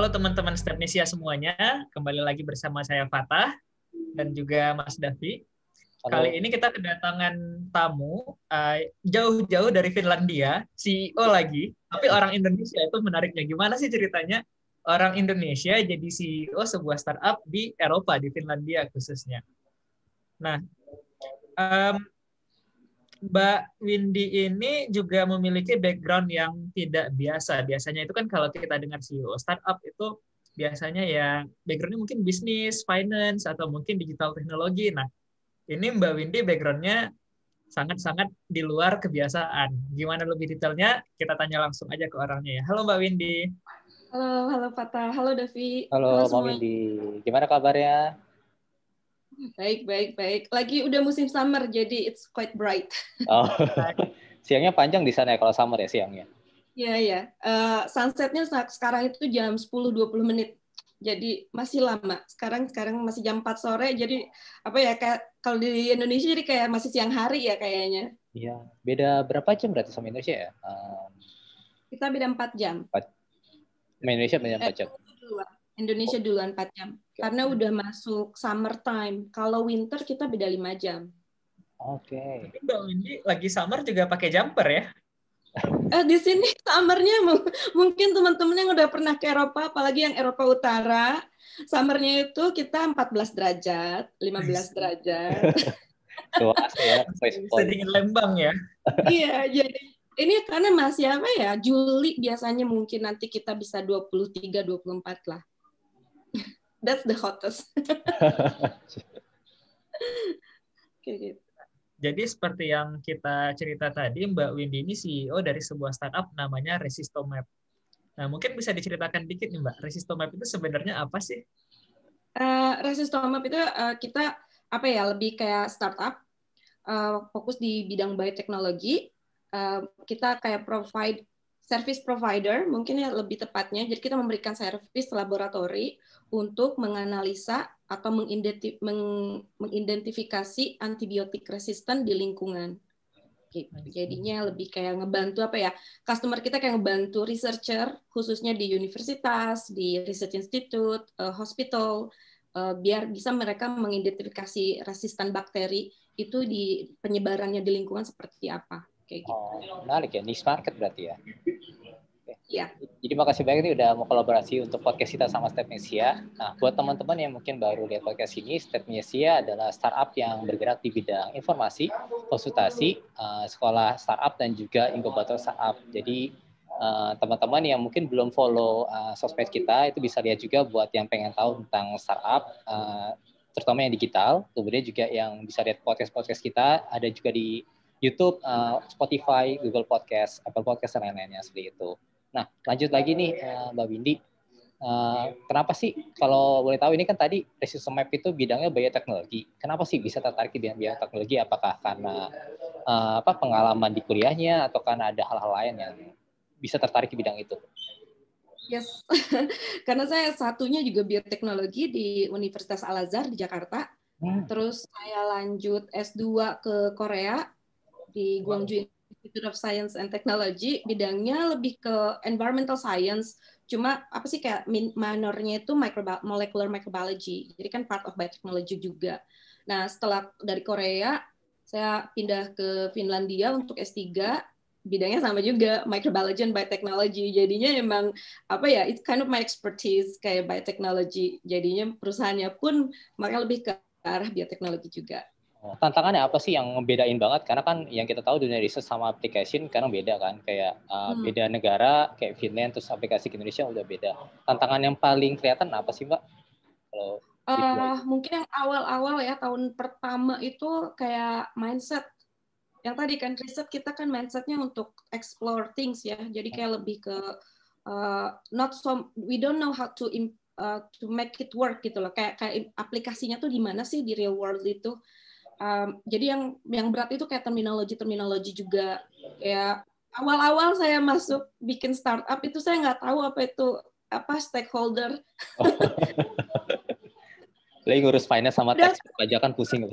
Halo teman-teman Stepnesia semuanya, kembali lagi bersama saya Fatah dan juga Mas Davi. Halo. Kali ini kita kedatangan tamu jauh-jauh dari Finlandia, CEO lagi, tapi orang Indonesia. Itu menariknya. Gimana sih ceritanya orang Indonesia jadi CEO sebuah startup di Eropa, di Finlandia khususnya. Nah, Mbak Windy ini juga memiliki background yang tidak biasa. Biasanya itu kan kalau kita dengar CEO startup itu biasanya ya backgroundnya mungkin bisnis, finance, atau mungkin digital teknologi. Nah, ini Mbak Windy backgroundnya sangat-sangat di luar kebiasaan. Gimana lebih detailnya? Kita tanya langsung aja ke orangnya ya. Halo Mbak Windy. Halo Fatah, halo Davi. Halo Mbak semua. Windy, gimana kabarnya? Baik. Lagi udah musim summer, jadi it's quite bright. Oh, siangnya panjang di sana ya kalau summer ya siangnya? Iya. Sunsetnya sekarang itu jam 10.20 menit. Jadi masih lama. Sekarang masih jam 4 sore, jadi apa ya, kayak kalau di Indonesia jadi kayak masih siang hari ya kayaknya. Iya, beda berapa jam berarti sama Indonesia ya? Kita beda 4 jam. Indonesia beda 4 jam. Indonesia duluan 4 jam. Karena udah masuk summer time. Kalau winter kita beda 5 jam. Oke. Tapi Mbak Windy lagi summer juga pakai jumper ya? Di sini summernya mungkin teman-teman yang udah pernah ke Eropa, apalagi yang Eropa Utara, summernya itu kita 14 derajat, 15 derajat. Luas ya. Sedingin Lembang ya? Iya, jadi ini karena masih apa ya, Juli biasanya mungkin nanti kita bisa 23-24 lah. That's the hottest. Kayak gitu. Jadi seperti yang kita cerita tadi, Mbak Windy ini CEO dari sebuah startup namanya Resistomap. Nah, mungkin bisa diceritakan dikit nih Mbak, Resistomap itu sebenarnya apa sih? Resistomap itu kita apa ya, lebih kayak startup, fokus di bidang bioteknologi. Kita kayak service provider, mungkin ya lebih tepatnya. Jadi kita memberikan service laboratori untuk menganalisa atau mengidentifikasi antibiotik resisten di lingkungan. Jadinya lebih kayak ngebantu apa ya, customer kita kayak ngebantu researcher, khususnya di universitas, di research institute, hospital, biar bisa mereka mengidentifikasi resisten bakteri itu di penyebarannya di lingkungan seperti apa. Kayak gitu. Oh, menarik ya, niche market berarti ya. Iya. Jadi makasih banyak nih udah mau kolaborasi untuk podcast kita sama Stepnesia. Nah, buat teman-teman yang mungkin baru lihat podcast ini, Stepnesia adalah startup yang bergerak di bidang informasi, konsultasi, sekolah startup, dan juga inkubator startup. Jadi teman-teman yang mungkin belum follow sosmed kita, itu bisa lihat juga buat yang pengen tahu tentang startup, terutama yang digital. Kemudian juga yang bisa lihat podcast-podcast kita, ada juga di YouTube, Spotify, Google Podcast, Apple Podcast, dan lain-lainnya seperti itu. Nah, lanjut lagi nih Mbak Windy. Kenapa sih, kalau boleh tahu, ini kan tadi Resistomap itu bidangnya bioteknologi. Kenapa sih bisa tertarik di bidang bioteknologi? Apakah karena pengalaman di kuliahnya atau karena ada hal-hal lain yang bisa tertarik di bidang itu? Yes, karena saya satunya juga bioteknologi di Universitas Al-Azhar di Jakarta. Terus saya lanjut S2 ke Korea di Gwangju Institute of Science and Technology, bidangnya lebih ke environmental science, cuma apa sih kayak minornya itu molecular microbiology, jadi kan part of biotechnology juga. Nah, setelah dari Korea, saya pindah ke Finlandia untuk S3, bidangnya sama juga, microbiology and biotechnology, jadinya emang apa ya, it's kind of my expertise kayak biotechnology, jadinya perusahaannya pun makanya lebih ke arah bioteknologi juga. Tantangannya apa sih yang ngebedain banget? Karena kan yang kita tahu dunia research sama application kadang beda kan. Kayak beda negara, kayak Finland, terus aplikasi ke Indonesia udah beda. Tantangan yang paling kelihatan apa sih Mbak? Kalau mungkin yang awal-awal ya, tahun pertama itu kayak mindset. Yang tadi kan riset kita kan mindsetnya untuk explore things ya. Jadi kayak lebih ke we don't know how to make it work gitu loh. Kayak aplikasinya tuh di mana sih di real world itu. Jadi yang berat itu kayak terminologi juga. Kayak awal-awal saya masuk bikin startup itu saya nggak tahu apa stakeholder. Lagi ngurus finance sama tax pajakan pusing.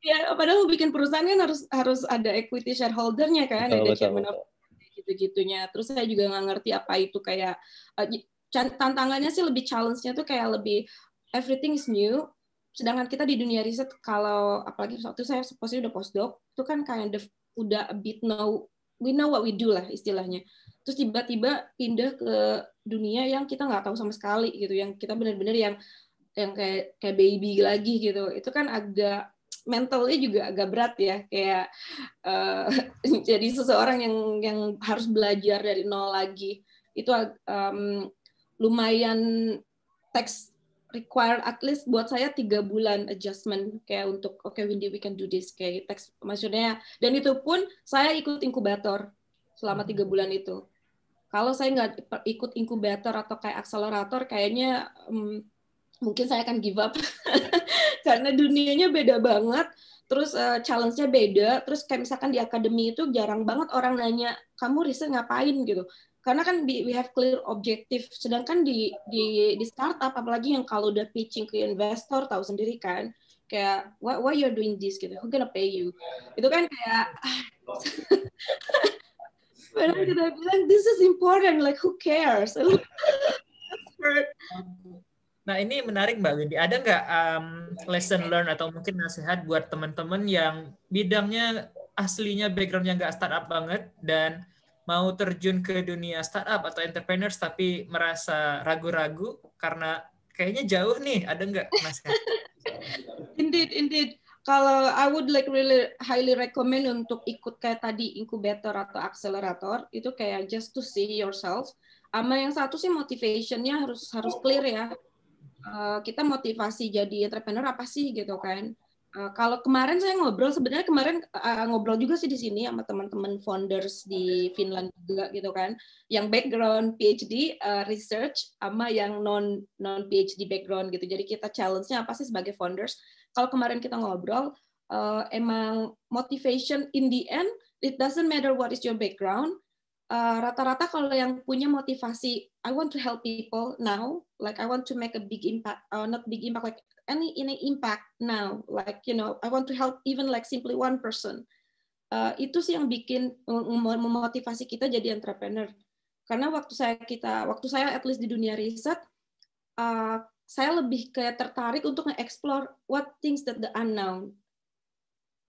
Ya, padahal bikin perusahaan kan harus ada equity shareholder-nya kan, ada chairman of gitu-gitunya. Terus saya juga nggak ngerti apa itu kayak tantangannya sih lebih challenge-nya tuh kayak lebih everything is new. Sedangkan kita di dunia riset, kalau apalagi waktu saya posisi udah postdoc, itu kan kind of udah a bit we know what we do lah istilahnya. Terus tiba-tiba pindah ke dunia yang kita nggak tahu sama sekali gitu, yang kita benar-benar yang kayak baby lagi gitu. Itu kan agak mentalnya juga agak berat ya, kayak jadi seseorang yang harus belajar dari nol lagi. Itu lumayan teks require at least buat saya 3 bulan adjustment kayak untuk Windy we can do this kayak teks maksudnya, dan itu pun saya ikut inkubator selama 3 bulan itu. Kalau saya nggak ikut inkubator atau kayak akselerator kayaknya mungkin saya akan give up karena dunianya beda banget, terus challenge-nya beda, terus kayak misalkan di akademi itu jarang banget orang nanya kamu riset ngapain gitu. Karena kan we have clear objective, sedangkan di startup apalagi yang kalau udah pitching ke investor tahu sendiri kan, kayak why you're doing this gitu, who gonna pay you, itu kan kayak padahal kita bilang this is important, like who cares. Nah, ini menarik Mbak Windy. Ada nggak lesson learn atau mungkin nasihat buat teman-teman yang bidangnya aslinya backgroundnya nggak startup banget dan mau terjun ke dunia startup atau entrepreneurs tapi merasa ragu-ragu karena kayaknya jauh nih, ada nggak nasihat? Indeed. Kalau I would like really highly recommend untuk ikut kayak tadi inkubator atau akselerator, itu kayak just to see yourself. Sama yang satu sih motivationnya harus clear ya. Kita motivasi jadi entrepreneur apa sih gitu kan? Kalau kemarin saya sebenarnya ngobrol juga sih di sini sama teman-teman founders di Finland juga gitu kan, yang background PhD research sama yang non PhD background gitu. Jadi kita challenge-nya apa sih sebagai founders? Kalau kemarin kita ngobrol, emang motivation in the end it doesn't matter what is your background. Rata-rata kalau yang punya motivasi I want to help people now, like I want to make a big impact, not big impact, like any impact now, like I want to help even like simply one person. Itu sih yang bikin memotivasi kita jadi entrepreneur. Karena waktu saya at least di dunia riset, saya lebih kayak tertarik untuk nge-explore what things that the unknown.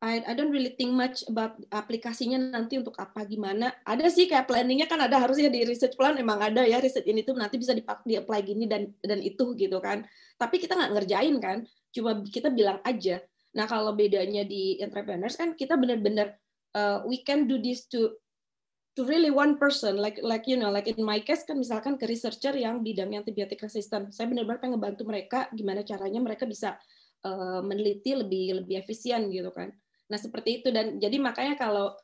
I don't really think much about aplikasinya nanti untuk apa gimana. Ada sih kayak planningnya kan ada, harusnya di research plan emang ada ya, riset ini tuh nanti bisa di-apply gini dan itu gitu kan. Tapi kita nggak ngerjain kan, cuma kita bilang aja. Nah kalau bedanya di entrepreneurs kan kita benar-benar we can do this to really one person, like in my case kan misalkan ke researcher yang bidangnya antibiotik resistant, saya benar-benar pengen ngebantu mereka gimana caranya mereka bisa meneliti lebih efisien gitu kan. Nah seperti itu, dan jadi makanya kalau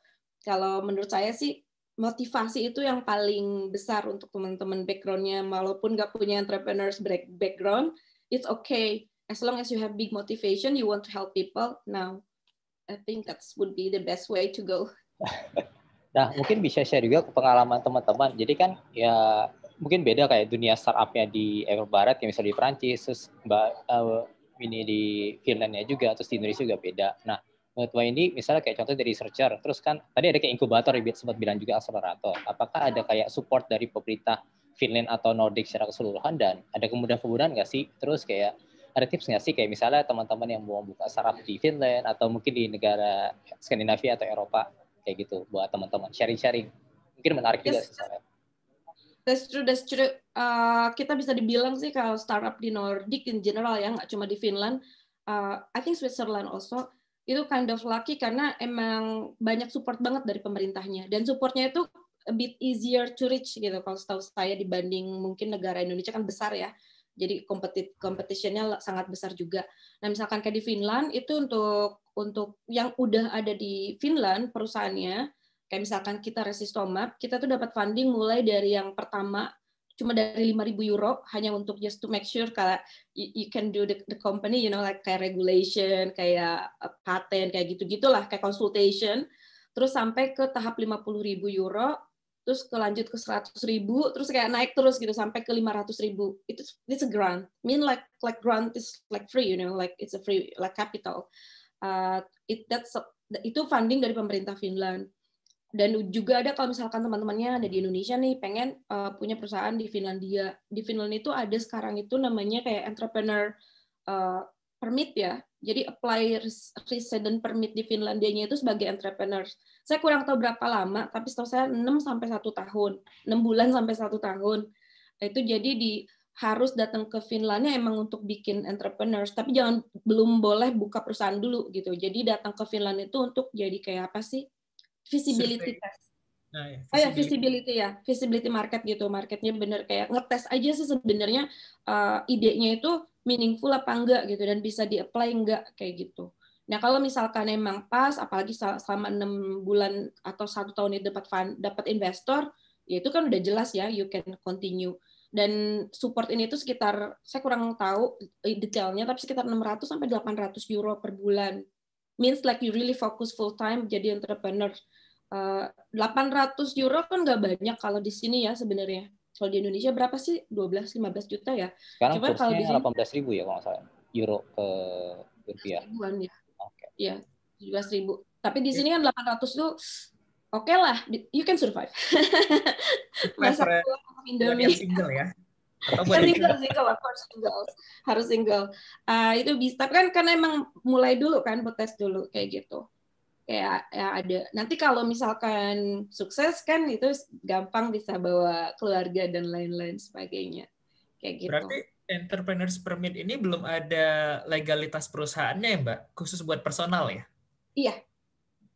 menurut saya sih motivasi itu yang paling besar untuk teman-teman background-nya walaupun nggak punya entrepreneurs background, it's okay as long as you have big motivation, you want to help people. Now I think that would be the best way to go. Nah mungkin bisa share juga pengalaman teman-teman. Jadi kan ya mungkin beda kayak dunia startupnya di Eropa Barat yang misalnya di Prancis, terus ini di Finlandnya juga, terus di Indonesia juga beda. Nah, menurut Mbak ini misalnya kayak contoh dari researcher, terus kan tadi ada kayak inkubator, sempat bilang juga akselerator. Apakah ada kayak support dari pemerintah Finland atau Nordic secara keseluruhan, dan ada kemudahan-kemudahan nggak sih? Terus kayak ada tips nggak sih kayak misalnya teman-teman yang mau buka startup di Finland atau mungkin di negara Skandinavia atau Eropa kayak gitu buat teman-teman sharing-sharing. Mungkin menarik juga sih. That's true. Kita bisa dibilang sih kalau startup di Nordic in general ya, nggak cuma di Finland. I think Switzerland also itu kind of lucky karena emang banyak support banget dari pemerintahnya, dan supportnya itu a bit easier to reach gitu kalau setahu saya dibanding mungkin negara Indonesia kan besar ya. Jadi competition-nya sangat besar juga. Nah, misalkan kayak di Finland itu untuk yang udah ada di Finland perusahaannya, kayak misalkan kita Resistomap, kita tuh dapat funding mulai dari yang pertama cuma dari 5.000 euro hanya untuk just to make sure kalau you can do the company, like kayak regulation, kayak patent, kayak gitu-gitulah, kayak consultation, terus sampai ke tahap 50.000 euro, terus lanjut ke 100.000, terus kayak naik terus gitu sampai ke 500.000. It's a grant. I mean like grant is like free, like it's a free like capital. Itu funding dari pemerintah Finland. Dan juga ada kalau misalkan teman-temannya ada di Indonesia nih pengen punya perusahaan di Finlandia. Di Finland itu ada sekarang itu namanya kayak entrepreneur permit ya. Jadi apply resident permit di Finlandianya itu sebagai entrepreneur. Saya kurang tahu berapa lama, tapi setahu saya 6 sampai 1 tahun. 6 bulan sampai 1 tahun. Itu jadi harus datang ke Finlandia emang untuk bikin entrepreneurs, tapi belum boleh buka perusahaan dulu gitu. Jadi datang ke Finlandia itu untuk jadi kayak apa sih? Visibility test. Nah, ya, visibility market gitu. Marketnya bener kayak ngetes aja sih sebenarnya idenya itu meaningful apa enggak gitu dan bisa di-apply enggak kayak gitu. Nah, kalau misalkan emang pas, apalagi selama 6 bulan atau 1 tahun itu dapat investor, ya itu kan udah jelas ya, you can continue. Dan support ini itu sekitar, saya kurang tahu detailnya, tapi sekitar 600 sampai 800 euro per bulan. Means like you really focus full time jadi entrepreneur. 800 euro kan nggak banyak kalau di sini ya sebenarnya. Kalau di Indonesia berapa sih? 12-15 juta ya. Sekarang Cuma kalau di kursnya sini 18.000 ya kalau nggak salah. Euro ke rupiah. ribuan ya. Oke. Ya, 17.000. Tapi di sini kan 800 tuh oke lah, you can survive. Masak Indomie. Single ya. Atau single, of course harus single. Itu bisa, tapi kan karena emang mulai dulu kan, tes dulu kayak gitu. Kayak ya ada. Nanti kalau misalkan sukses kan itu gampang bisa bawa keluarga dan lain-lain sebagainya. Kayak gitu. Berarti entrepreneurs permit ini belum ada legalitas perusahaannya ya, Mbak? Khusus buat personal ya? Iya.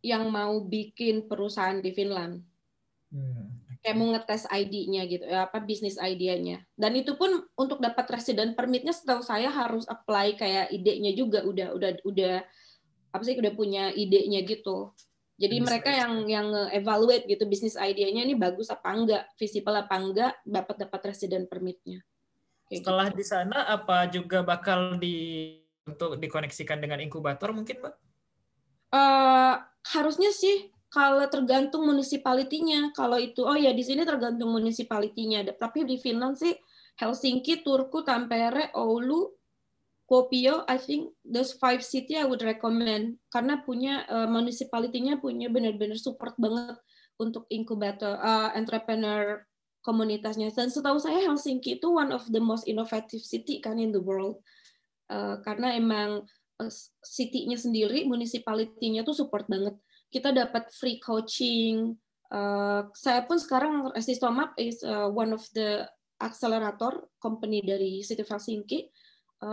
Yang mau bikin perusahaan di Finland. Kayak mau ngetes ID-nya gitu, apa bisnis ID-nya. Dan itu pun untuk dapat resident permit-nya setahu saya harus apply kayak idenya juga udah apa sih udah punya idenya gitu. Jadi mereka yang evaluate gitu bisnis idenya ini bagus apa enggak, visible apa enggak, dapat resident permit-nya. Setelah gitu. Di sana apa juga bakal untuk dikoneksikan dengan inkubator mungkin, Mbak? Harusnya sih. Kalau tergantung municipality-nya, kalau itu di sini tergantung municipality-nya. Tapi di Finland sih Helsinki, Turku, Tampere, Oulu, Kuopio, I think those 5 city I would recommend karena punya municipality-nya punya benar-benar support banget untuk inkubator entrepreneur komunitasnya. Dan setahu saya Helsinki itu one of the most innovative city kan in the world karena emang city-nya sendiri, municipality-nya tuh support banget. Kita dapat free coaching. Saya pun sekarang Resistomap is one of the accelerator company dari City of Helsinki.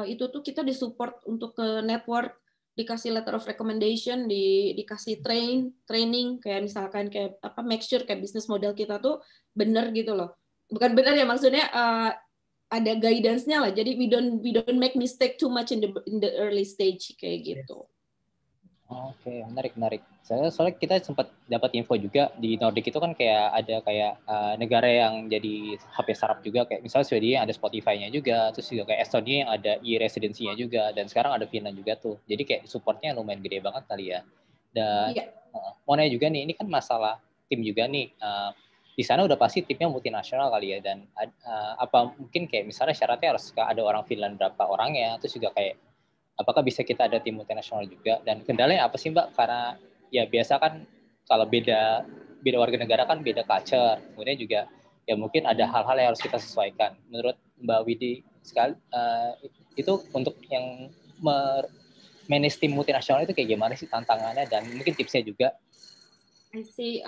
Itu tuh kita disupport untuk ke network, dikasih letter of recommendation, dikasih training kayak misalkan kayak apa make sure kayak bisnis model kita tuh benar gitu loh. Bukan benar ya maksudnya ada guidance-nya lah. Jadi we don't make mistake too much in the early stage kayak gitu. Oke, menarik. Soalnya kita sempat dapat info juga di Nordic itu kan kayak ada kayak negara yang jadi hub startup juga, kayak misalnya Swedia yang ada Spotify-nya juga, terus juga kayak Estonia yang ada e-residency-nya juga, dan sekarang ada Finland juga tuh. Jadi kayak supportnya lumayan gede banget kali ya. Dan mau nanya juga nih, ini kan masalah tim juga nih. Di sana udah pasti timnya multinasional kali ya, dan apa mungkin kayak misalnya syaratnya harus ada orang Finland berapa orangnya, terus juga kayak apakah bisa kita ada tim multinasional juga, dan kendalanya apa sih Mbak? Karena ya biasa kan kalau beda warga negara kan beda culture, kemudian juga ya mungkin ada hal-hal yang harus kita sesuaikan. Menurut Mbak Widi sekali itu untuk yang manage tim multinasional itu kayak gimana sih tantangannya dan mungkin tipsnya juga? I see.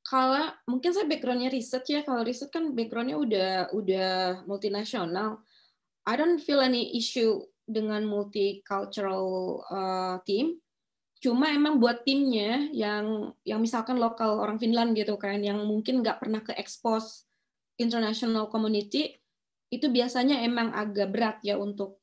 Kalau mungkin saya background-nya riset ya, kalau riset kan background-nya udah multinasional. I don't feel any issue dengan multicultural team. Cuma emang buat timnya yang misalkan lokal orang Finland gitu kan, yang mungkin nggak pernah ke expose international community, itu biasanya emang agak berat ya untuk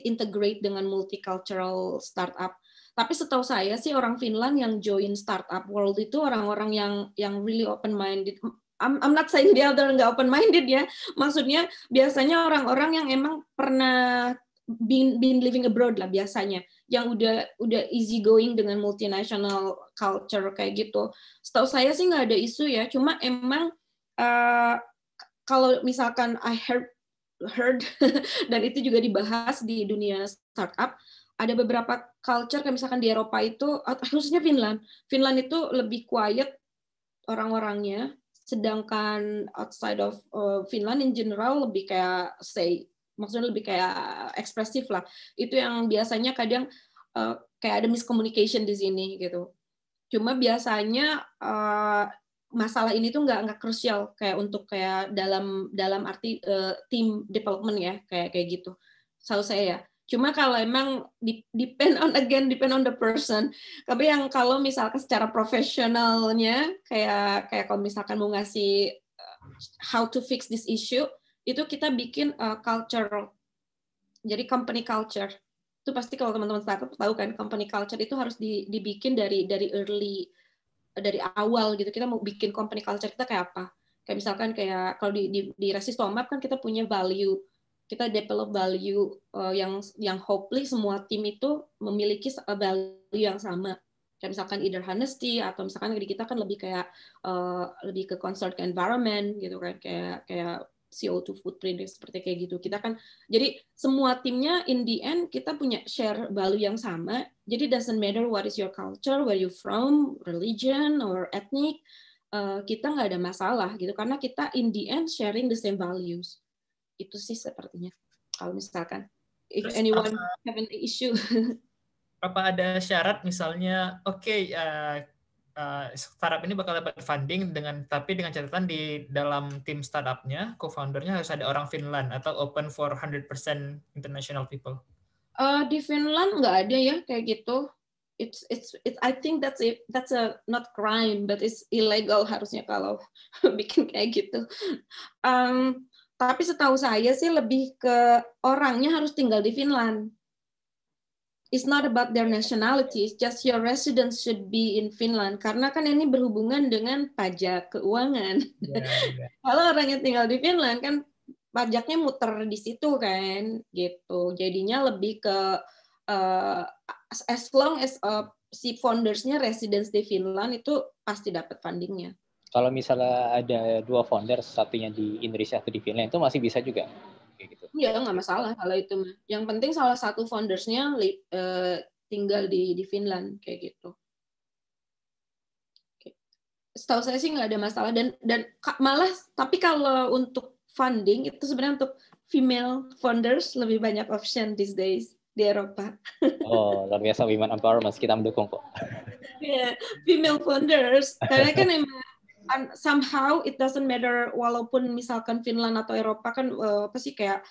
integrate dengan multicultural startup. Tapi setahu saya sih orang Finland yang join startup world itu orang-orang yang really open minded. I'm not saying dia nggak open minded ya. Maksudnya biasanya orang-orang yang emang pernah been living abroad lah biasanya, yang udah easy going dengan multinational culture kayak gitu. Setahu saya sih nggak ada isu ya. Cuma emang kalau misalkan I heard dan itu juga dibahas di dunia startup, ada beberapa culture kayak misalkan di Eropa itu, khususnya Finland itu lebih quiet orang-orangnya, sedangkan outside of Finland in general lebih kayak maksudnya lebih kayak ekspresif lah. Itu yang biasanya kadang kayak ada miscommunication di sini gitu. Cuma biasanya masalah ini tuh nggak krusial kayak untuk kayak dalam arti team development ya kayak gitu. Setahu saya ya. Cuma kalau emang depend on the person. Tapi yang kalau misalkan secara profesionalnya kayak kalau misalkan mau ngasih how to fix this issue, itu kita bikin culture. Jadi company culture. Itu pasti kalau teman-teman startup tahu kan, company culture itu harus dibikin dari awal gitu. Kita mau bikin company culture kita kayak apa? Kayak misalkan kayak kalau di Resistomap kan kita punya value. Kita develop value yang hopefully semua tim itu memiliki value yang sama. Kayak misalkan either honesty atau misalkan di kita kan lebih kayak lebih ke concern ke environment gitu kan, kayak CO2 footprint seperti kayak gitu. Kita kan jadi semua timnya in the end kita punya share value yang sama. Jadi doesn't matter what is your culture, where you from, religion or ethnic, kita nggak ada masalah gitu karena kita in the end sharing the same values. Itu sih sepertinya. Kalau misalkan if anyone have an issue. Apa ada syarat misalnya startup ini bakal dapat funding tapi dengan catatan di dalam tim startupnya co-foundernya harus ada orang Finland atau open for 100% international people? Di Finland nggak ada ya kayak gitu. It's I think that's a not crime but it's illegal harusnya kalau bikin kayak gitu. Tapi setahu saya sih lebih ke orangnya harus tinggal di Finland. It's not about their nationality, it's just your residence should be in Finland. Karena kan ini berhubungan dengan pajak keuangan. Yeah. Kalau orangnya tinggal di Finland kan pajaknya muter di situ kan, gitu. Jadinya lebih ke as long as si foundersnya residence di Finland itu pasti dapat fundingnya. Kalau misalnya ada dua founder, satunya di Indonesia atau di Finland, itu masih bisa juga? Gitu. Iya, nggak masalah kalau itu. Yang penting salah satu foundersnya tinggal di Finland, kayak gitu. Setahu saya sih nggak ada masalah. Dan malah, tapi kalau untuk funding, itu sebenarnya untuk female founders lebih banyak option these days di Eropa. Oh, luar biasa, women empowerment, kita mendukung kok. Yeah, female founders. Karena kan emang somehow it doesn't matter walaupun misalkan Finland atau Eropa kan apa sih kayak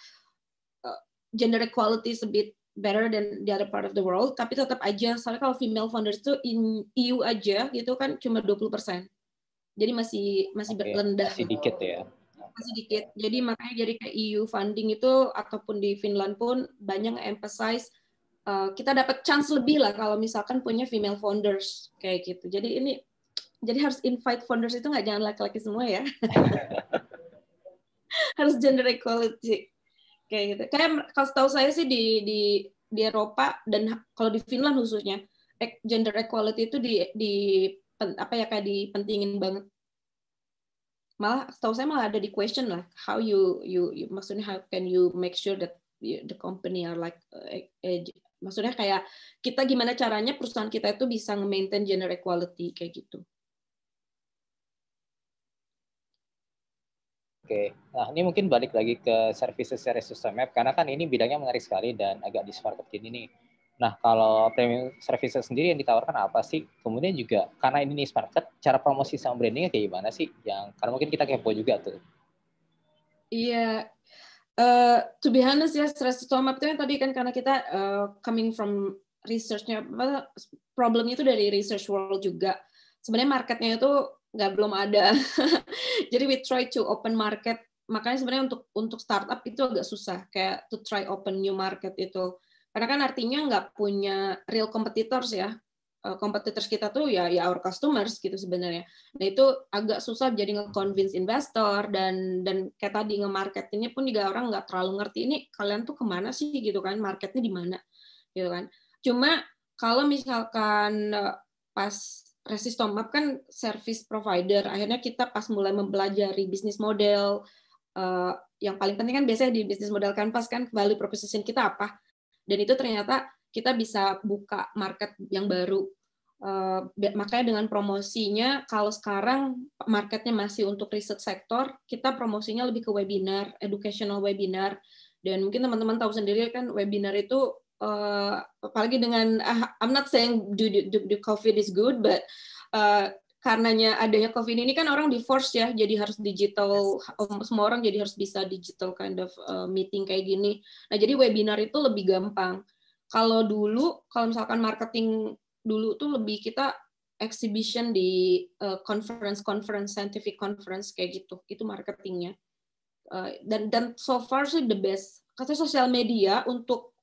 gender equality is a bit better than the other part of the world, tapi tetap aja soalnya kalau female founders itu in EU aja gitu kan cuma 20%. Jadi masih rendah. Masih dikit ya. Masih dikit. Jadi makanya jadi kayak EU funding itu ataupun di Finland pun banyak emphasize kita dapat chance lebih lah kalau misalkan punya female founders kayak gitu. Jadi harus invite founders itu nggak jangan laki-laki semua ya. Harus gender equality kayak gitu. Kayak kalau tahu saya sih di Eropa dan kalau di Finland khususnya gender equality itu kayak dipentingin banget. Malah tahu saya malah ada di question lah how you maksudnya how can you make sure that the company are like maksudnya kayak kita gimana caranya perusahaan kita itu bisa nge-maintain gender equality kayak gitu. Oke, nah ini mungkin balik lagi ke services Resistomap karena kan ini bidangnya menarik sekali dan agak di market ini nih. Nah, kalau premium services sendiri yang ditawarkan apa sih? Kemudian juga karena ini niche market, cara promosi sama brandingnya kayak gimana sih? Karena mungkin kita kepo juga tuh. Iya, to be honest ya, Resistomap itu yang tadi kan karena kita coming from research-nya, problemnya itu dari research world juga. Sebenarnya marketnya itu belum ada. Jadi we try to open market. Makanya sebenarnya untuk startup itu agak susah, kayak to try open new market itu. Karena kan artinya nggak punya real competitors ya. Competitors kita tuh ya our customers gitu sebenarnya. Nah itu agak susah jadi nge-convince investor dan kayak tadi nge-marketingnya pun juga orang nggak terlalu ngerti ini kalian tuh kemana sih gitu kan, marketnya di mana gitu kan. Cuma kalau misalkan pas Resistomap kan service provider. Akhirnya kita pas mulai mempelajari bisnis model, yang paling penting kan biasanya di bisnis model Canvas kan value proposition kita apa. Dan itu ternyata kita bisa buka market yang baru. Makanya dengan promosinya, kalau sekarang marketnya masih untuk riset sektor, kita promosinya lebih ke webinar, educational webinar. Dan mungkin teman-teman tahu sendiri kan webinar itu, apalagi dengan, I'm not saying the COVID is good, but karenanya adanya COVID ini kan orang di force ya, jadi harus digital, semua orang jadi harus bisa digital kind of meeting kayak gini. Nah, jadi webinar itu lebih gampang. Kalau dulu, kalau misalkan marketing dulu tuh lebih kita exhibition di conference, scientific conference kayak gitu, itu marketingnya. Dan so far sih the best. Kata sosial media untuk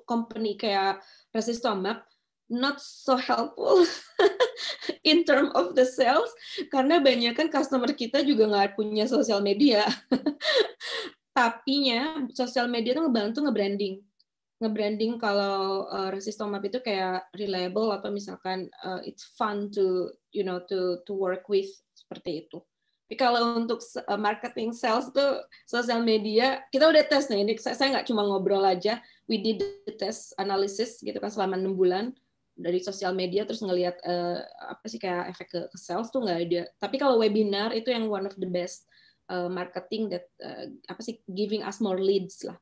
company kayak Resistomap not so helpful in term of the sales, karena banyak kan customer kita juga nggak punya sosial media. Tapinya sosial media itu ngebantu nge-branding kalau Resistomap itu kayak reliable atau misalkan it's fun to work with, seperti itu. Tapi kalau untuk marketing sales tuh sosial media kita udah tes nih. Ini saya nggak cuma ngobrol aja, we did the test analysis gitu kan selama 6 bulan dari sosial media, terus ngelihat apa sih kayak efek ke sales tuh nggak ada. Tapi kalau webinar itu yang one of the best marketing that apa sih giving us more leads lah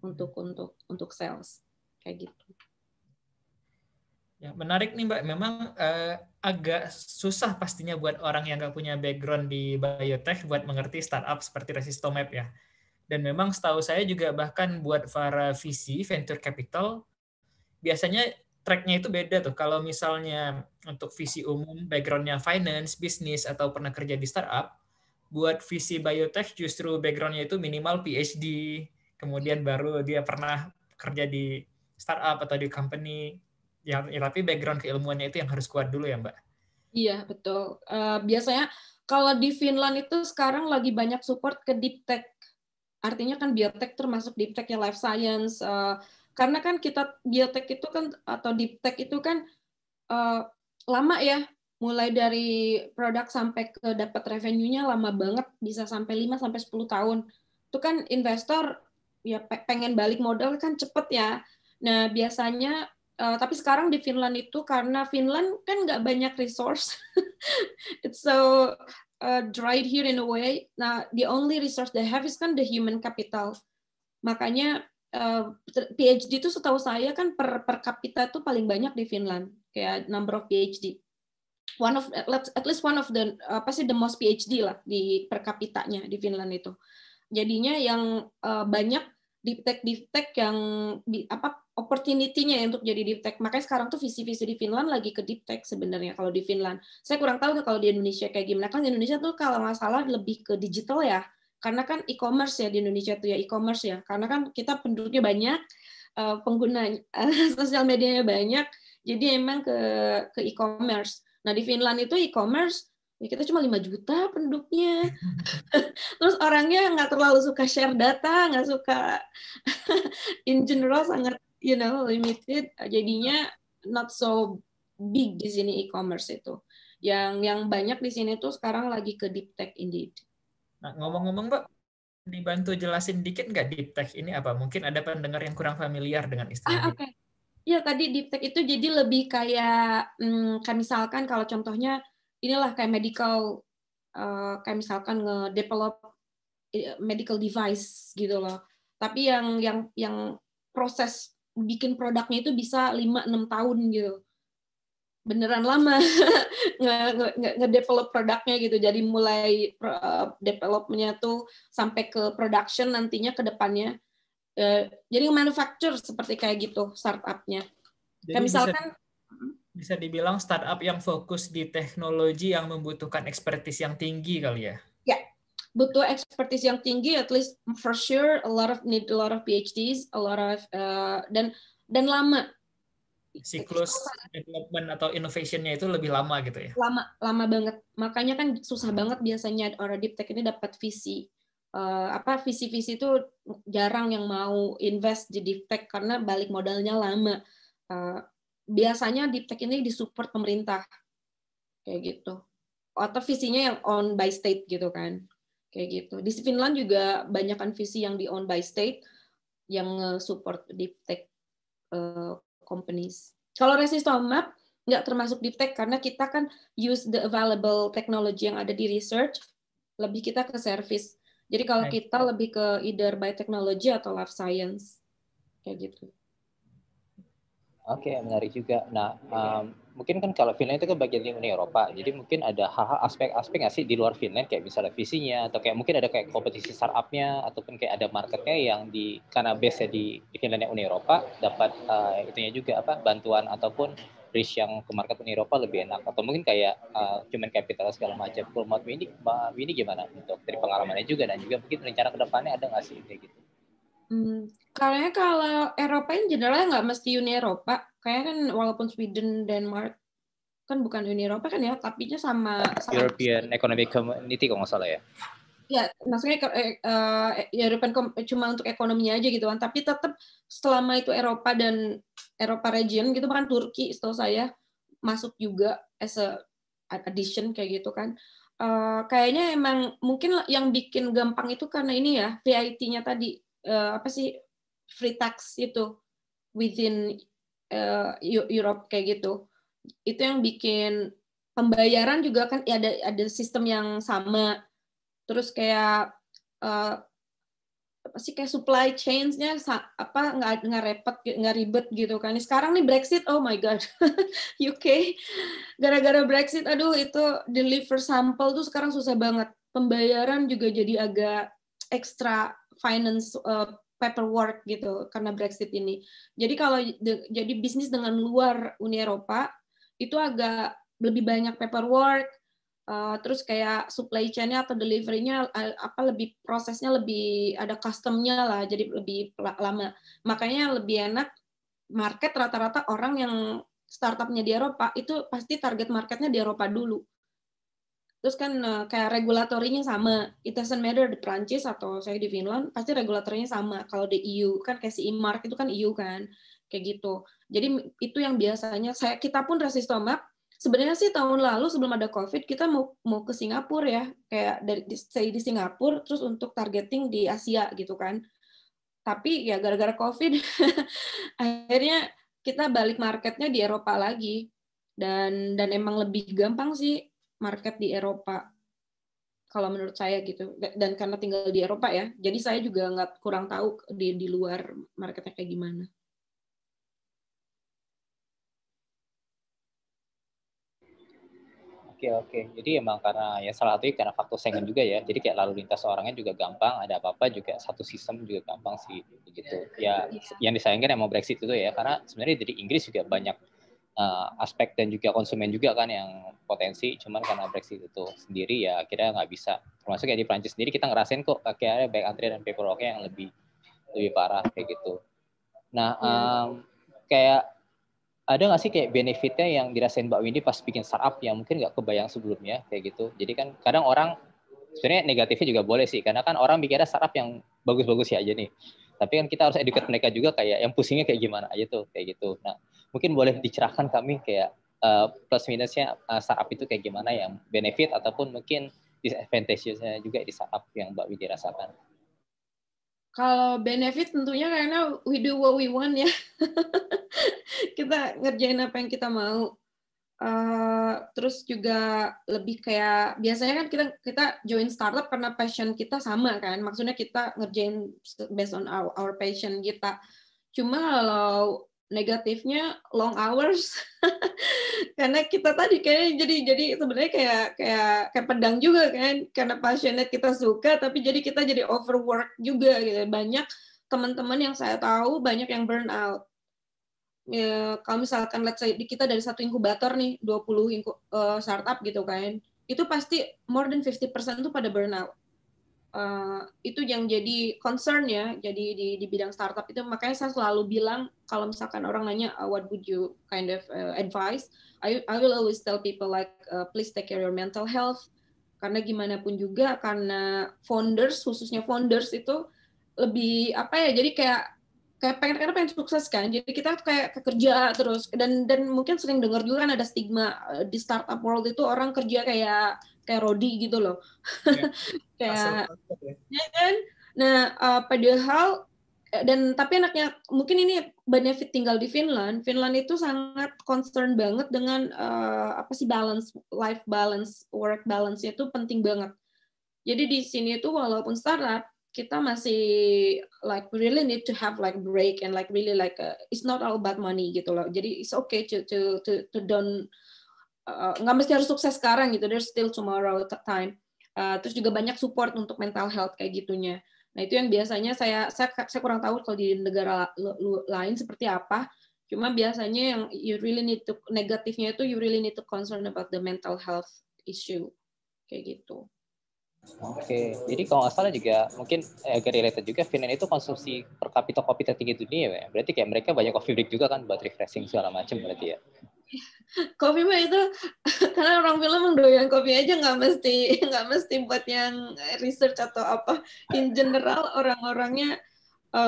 untuk sales kayak gitu. Ya, menarik nih Mbak. Memang agak susah pastinya buat orang yang nggak punya background di biotech buat mengerti startup seperti Resistomap ya. Dan memang setahu saya juga bahkan buat para VC, venture capital, biasanya track-nya itu beda tuh. Kalau misalnya untuk VC umum, background-nya finance, bisnis, atau pernah kerja di startup, buat VC biotech justru background-nya itu minimal PhD, kemudian baru dia pernah kerja di startup atau di company. Ya, tapi background keilmuannya itu yang harus kuat dulu ya, Mbak. Iya, betul. Biasanya kalau di Finland itu sekarang lagi banyak support ke deep tech. Artinya kan biotech termasuk deep tech ya, life science. Karena kan kita biotech itu kan atau deep tech itu kan lama ya. Mulai dari produk sampai ke dapat revenue-nya lama banget, bisa sampai 5 sampai 10 tahun. Itu kan investor ya pengen balik modal kan cepet ya. Nah, biasanya tapi sekarang di Finland itu karena Finland kan nggak banyak resource, it's so dried here in a way. Nah, the only resource they have is kan the human capital. Makanya PhD itu setahu saya kan per kapita itu paling banyak di Finland, kayak number of PhD. At least one of the the most PhD lah di per kapitanya di Finland itu. Jadinya yang banyak deep tech yang opportunity-nya untuk jadi deep tech. Makanya sekarang tuh visi-visi di Finland lagi ke deep tech sebenarnya kalau di Finland. Saya kurang tahu kalau di Indonesia kayak gimana. Kan di Indonesia tuh kalau nggak salah lebih ke digital ya. Karena kan e-commerce ya di Indonesia tuh ya e-commerce ya. Karena kan kita penduduknya banyak, pengguna sosial medianya banyak. Jadi emang ke e-commerce. Nah di Finland itu e-commerce ya kita cuma 5 juta penduduknya. Terus orangnya nggak terlalu suka share data, nggak suka in general sangat limited. Jadinya not so big di sini e-commerce itu. Yang banyak di sini tuh sekarang lagi ke deep tech indeed. Nah, ngomong-ngomong Mbak, dibantu jelasin dikit nggak deep tech ini apa? Mungkin ada pendengar yang kurang familiar dengan istilah deep tech. Okay. Ya tadi deep tech itu jadi lebih kayak misalkan kalau contohnya inilah kayak medical, kayak misalkan nge-develop medical device gitu loh. Tapi yang proses bikin produknya itu bisa 5-6 tahun gitu. Beneran lama nge-develop produknya gitu. Jadi mulai developnya tuh sampai ke production nantinya ke depannya. Jadi manufacture seperti kayak gitu startup-nya. Kayak misalkan bisa dibilang startup yang fokus di teknologi yang membutuhkan expertise yang tinggi kali ya. Ya, butuh expertise yang tinggi, at least for sure need a lot of PhDs, a lot of dan lama. Siklus development atau innovation-nya itu lebih lama gitu ya. Lama banget. Makanya kan susah banget biasanya orang deep tech ini dapat visi. Visi-visi itu jarang yang mau invest di deep tech karena balik modalnya lama. Biasanya deep tech ini disupport pemerintah kayak gitu, atau visinya yang owned by state gitu kan, kayak gitu. Di Finland juga banyak kan visi yang di owned by state yang support deep tech companies. Kalau Resistomap nggak termasuk deep tech karena kita kan use the available technology yang ada di research, lebih kita ke service. Jadi kalau kita lebih ke either biotechnology atau life science, kayak gitu. Oke, menarik juga. Nah, mungkin kan kalau Finland itu kan bagian dari Uni Eropa, jadi mungkin ada hal-hal aspek-aspek nggak sih di luar Finland, kayak misalnya visinya, atau kayak mungkin ada kayak kompetisi startup-nya, ataupun kayak ada marketnya yang karena base-nya di Finland yang Uni Eropa, dapat itunya juga bantuan ataupun reach yang ke market Uni Eropa lebih enak, atau mungkin kayak human capital segala macam. Kalau Mbak Windy gimana untuk dari pengalamannya juga, dan juga mungkin rencana ke depannya ada nggak sih kayak gitu? Kayaknya kalau Eropa in generalnya nggak mesti Uni Eropa. Kayaknya kan walaupun Sweden, Denmark kan bukan Uni Eropa kan ya, tapinya sama European Economic Community kalau nggak salah ya. Ya, maksudnya European cuma untuk ekonominya aja gitu kan. Tapi tetap selama itu Eropa dan Eropa region gitu, bahkan Turki setahu saya masuk juga as a addition kayak gitu kan. Kayaknya emang mungkin yang bikin gampang itu karena ini ya, VAT-nya tadi. Apa sih, free tax itu within Europe kayak gitu. Itu yang bikin pembayaran juga kan ya, ada sistem yang sama. Terus kayak apa sih, kayak supply chains-nya nggak repot, nggak ribet gitu kan. Sekarang nih Brexit, oh my god, UK gara-gara Brexit, aduh itu deliver sampel tuh sekarang susah banget. Pembayaran juga jadi agak extra finance paperwork gitu karena Brexit ini. Jadi kalau jadi bisnis dengan luar Uni Eropa itu agak lebih banyak paperwork. Terus kayak supply chain-nya atau delivery-nya lebih prosesnya lebih ada custom-nya lah, jadi lebih lama. Makanya lebih enak market rata-rata orang yang startup-nya di Eropa itu pasti target marketnya di Eropa dulu. Terus kan kayak regulatorinya sama, it doesn't matter di Prancis atau saya di Finland, pasti regulatorinya sama. Kalau di EU kan kayak si e-mark itu kan EU kan, kayak gitu. Jadi itu yang biasanya kita pun Resistomap sebenarnya sih tahun lalu sebelum ada COVID kita mau ke Singapura ya, kayak di Singapura terus untuk targeting di Asia gitu kan. Tapi ya gara-gara COVID akhirnya kita balik marketnya di Eropa lagi, dan emang lebih gampang sih market di Eropa kalau menurut saya gitu, dan karena tinggal di Eropa ya, jadi saya juga nggak kurang tahu di luar marketnya kayak gimana. Oke. Jadi emang karena ya salah satunya karena faktor Schengen juga ya. Jadi kayak lalu lintas orangnya juga gampang, ada apa-apa juga satu sistem juga gampang sih begitu. Ya yang disayangkan emang Brexit itu ya, karena sebenarnya dari Inggris juga banyak aspek dan juga konsumen juga kan yang potensi, cuman karena Brexit itu sendiri ya akhirnya nggak bisa. Termasuk kayak di Prancis sendiri kita ngerasain kok akhirnya baik antrian dan paperwork-nya yang lebih parah kayak gitu. Nah, kayak ada nggak sih kayak benefitnya yang dirasain Mbak Windy pas bikin startup yang mungkin nggak kebayang sebelumnya kayak gitu? Jadi kan kadang orang sebenarnya negatifnya juga boleh sih, karena kan orang mikirnya startup yang bagus-bagus ya aja nih. Tapi kan kita harus educate mereka juga kayak yang pusingnya kayak gimana aja tuh kayak gitu. Nah, mungkin boleh dicerahkan kami kayak plus minusnya startup itu kayak gimana, yang benefit ataupun mungkin disadvantage-nya juga di startup yang Mbak Windy rasakan. Kalau benefit tentunya karena we do what we want ya. Kita ngerjain apa yang kita mau. Terus juga lebih kayak biasanya kan kita join startup karena passion kita sama kan. Maksudnya kita ngerjain based on our passion kita. Cuma kalau negatifnya long hours karena kita tadi kayak jadi sebenarnya kayak pedang juga kan, karena passionate kita suka tapi jadi kita jadi overwork juga gitu. Banyak teman-teman yang saya tahu banyak yang burn out. Ya, kalau misalkan let's say kita dari satu inkubator nih 20 startup gitu kan, itu pasti more than 50% itu pada burnout. Itu yang jadi concern ya, jadi di bidang startup itu. Makanya saya selalu bilang kalau misalkan orang nanya what would you kind of advise, I will always tell people like please take care of your mental health, karena gimana pun juga karena founders, khususnya founders itu lebih apa ya, jadi kayak pengen sukses kan, jadi kita kayak kerja terus, dan mungkin sering dengar juga kan ada stigma di startup world itu orang kerja kayak Rodi gitu loh. Kayak ya kan. Nah, padahal tapi enaknya mungkin ini benefit tinggal di Finland. Finland itu sangat concern banget dengan life balance, work balance itu penting banget. Jadi di sini itu walaupun startup, kita masih like really need to have like break and like really like it's not all about money gitu loh. Jadi it's okay to don't nggak mesti harus sukses sekarang gitu. There's still tomorrow time. Terus juga banyak support untuk mental health kayak gitunya. Nah itu yang biasanya saya kurang tahu kalau di negara lain seperti apa. Cuma biasanya yang you really need to negatifnya itu you really need to concern about the mental health issue kayak gitu. Oke, jadi kalau nggak salah juga mungkin agak related juga, Finland itu konsumsi per kapita kopi tertinggi dunia ya. Berarti kayak mereka banyak coffee break juga kan buat refreshing segala macam berarti ya. Kopi mah itu karena orang film mendoyan kopi aja nggak mesti buat yang research atau apa. In general orang-orangnya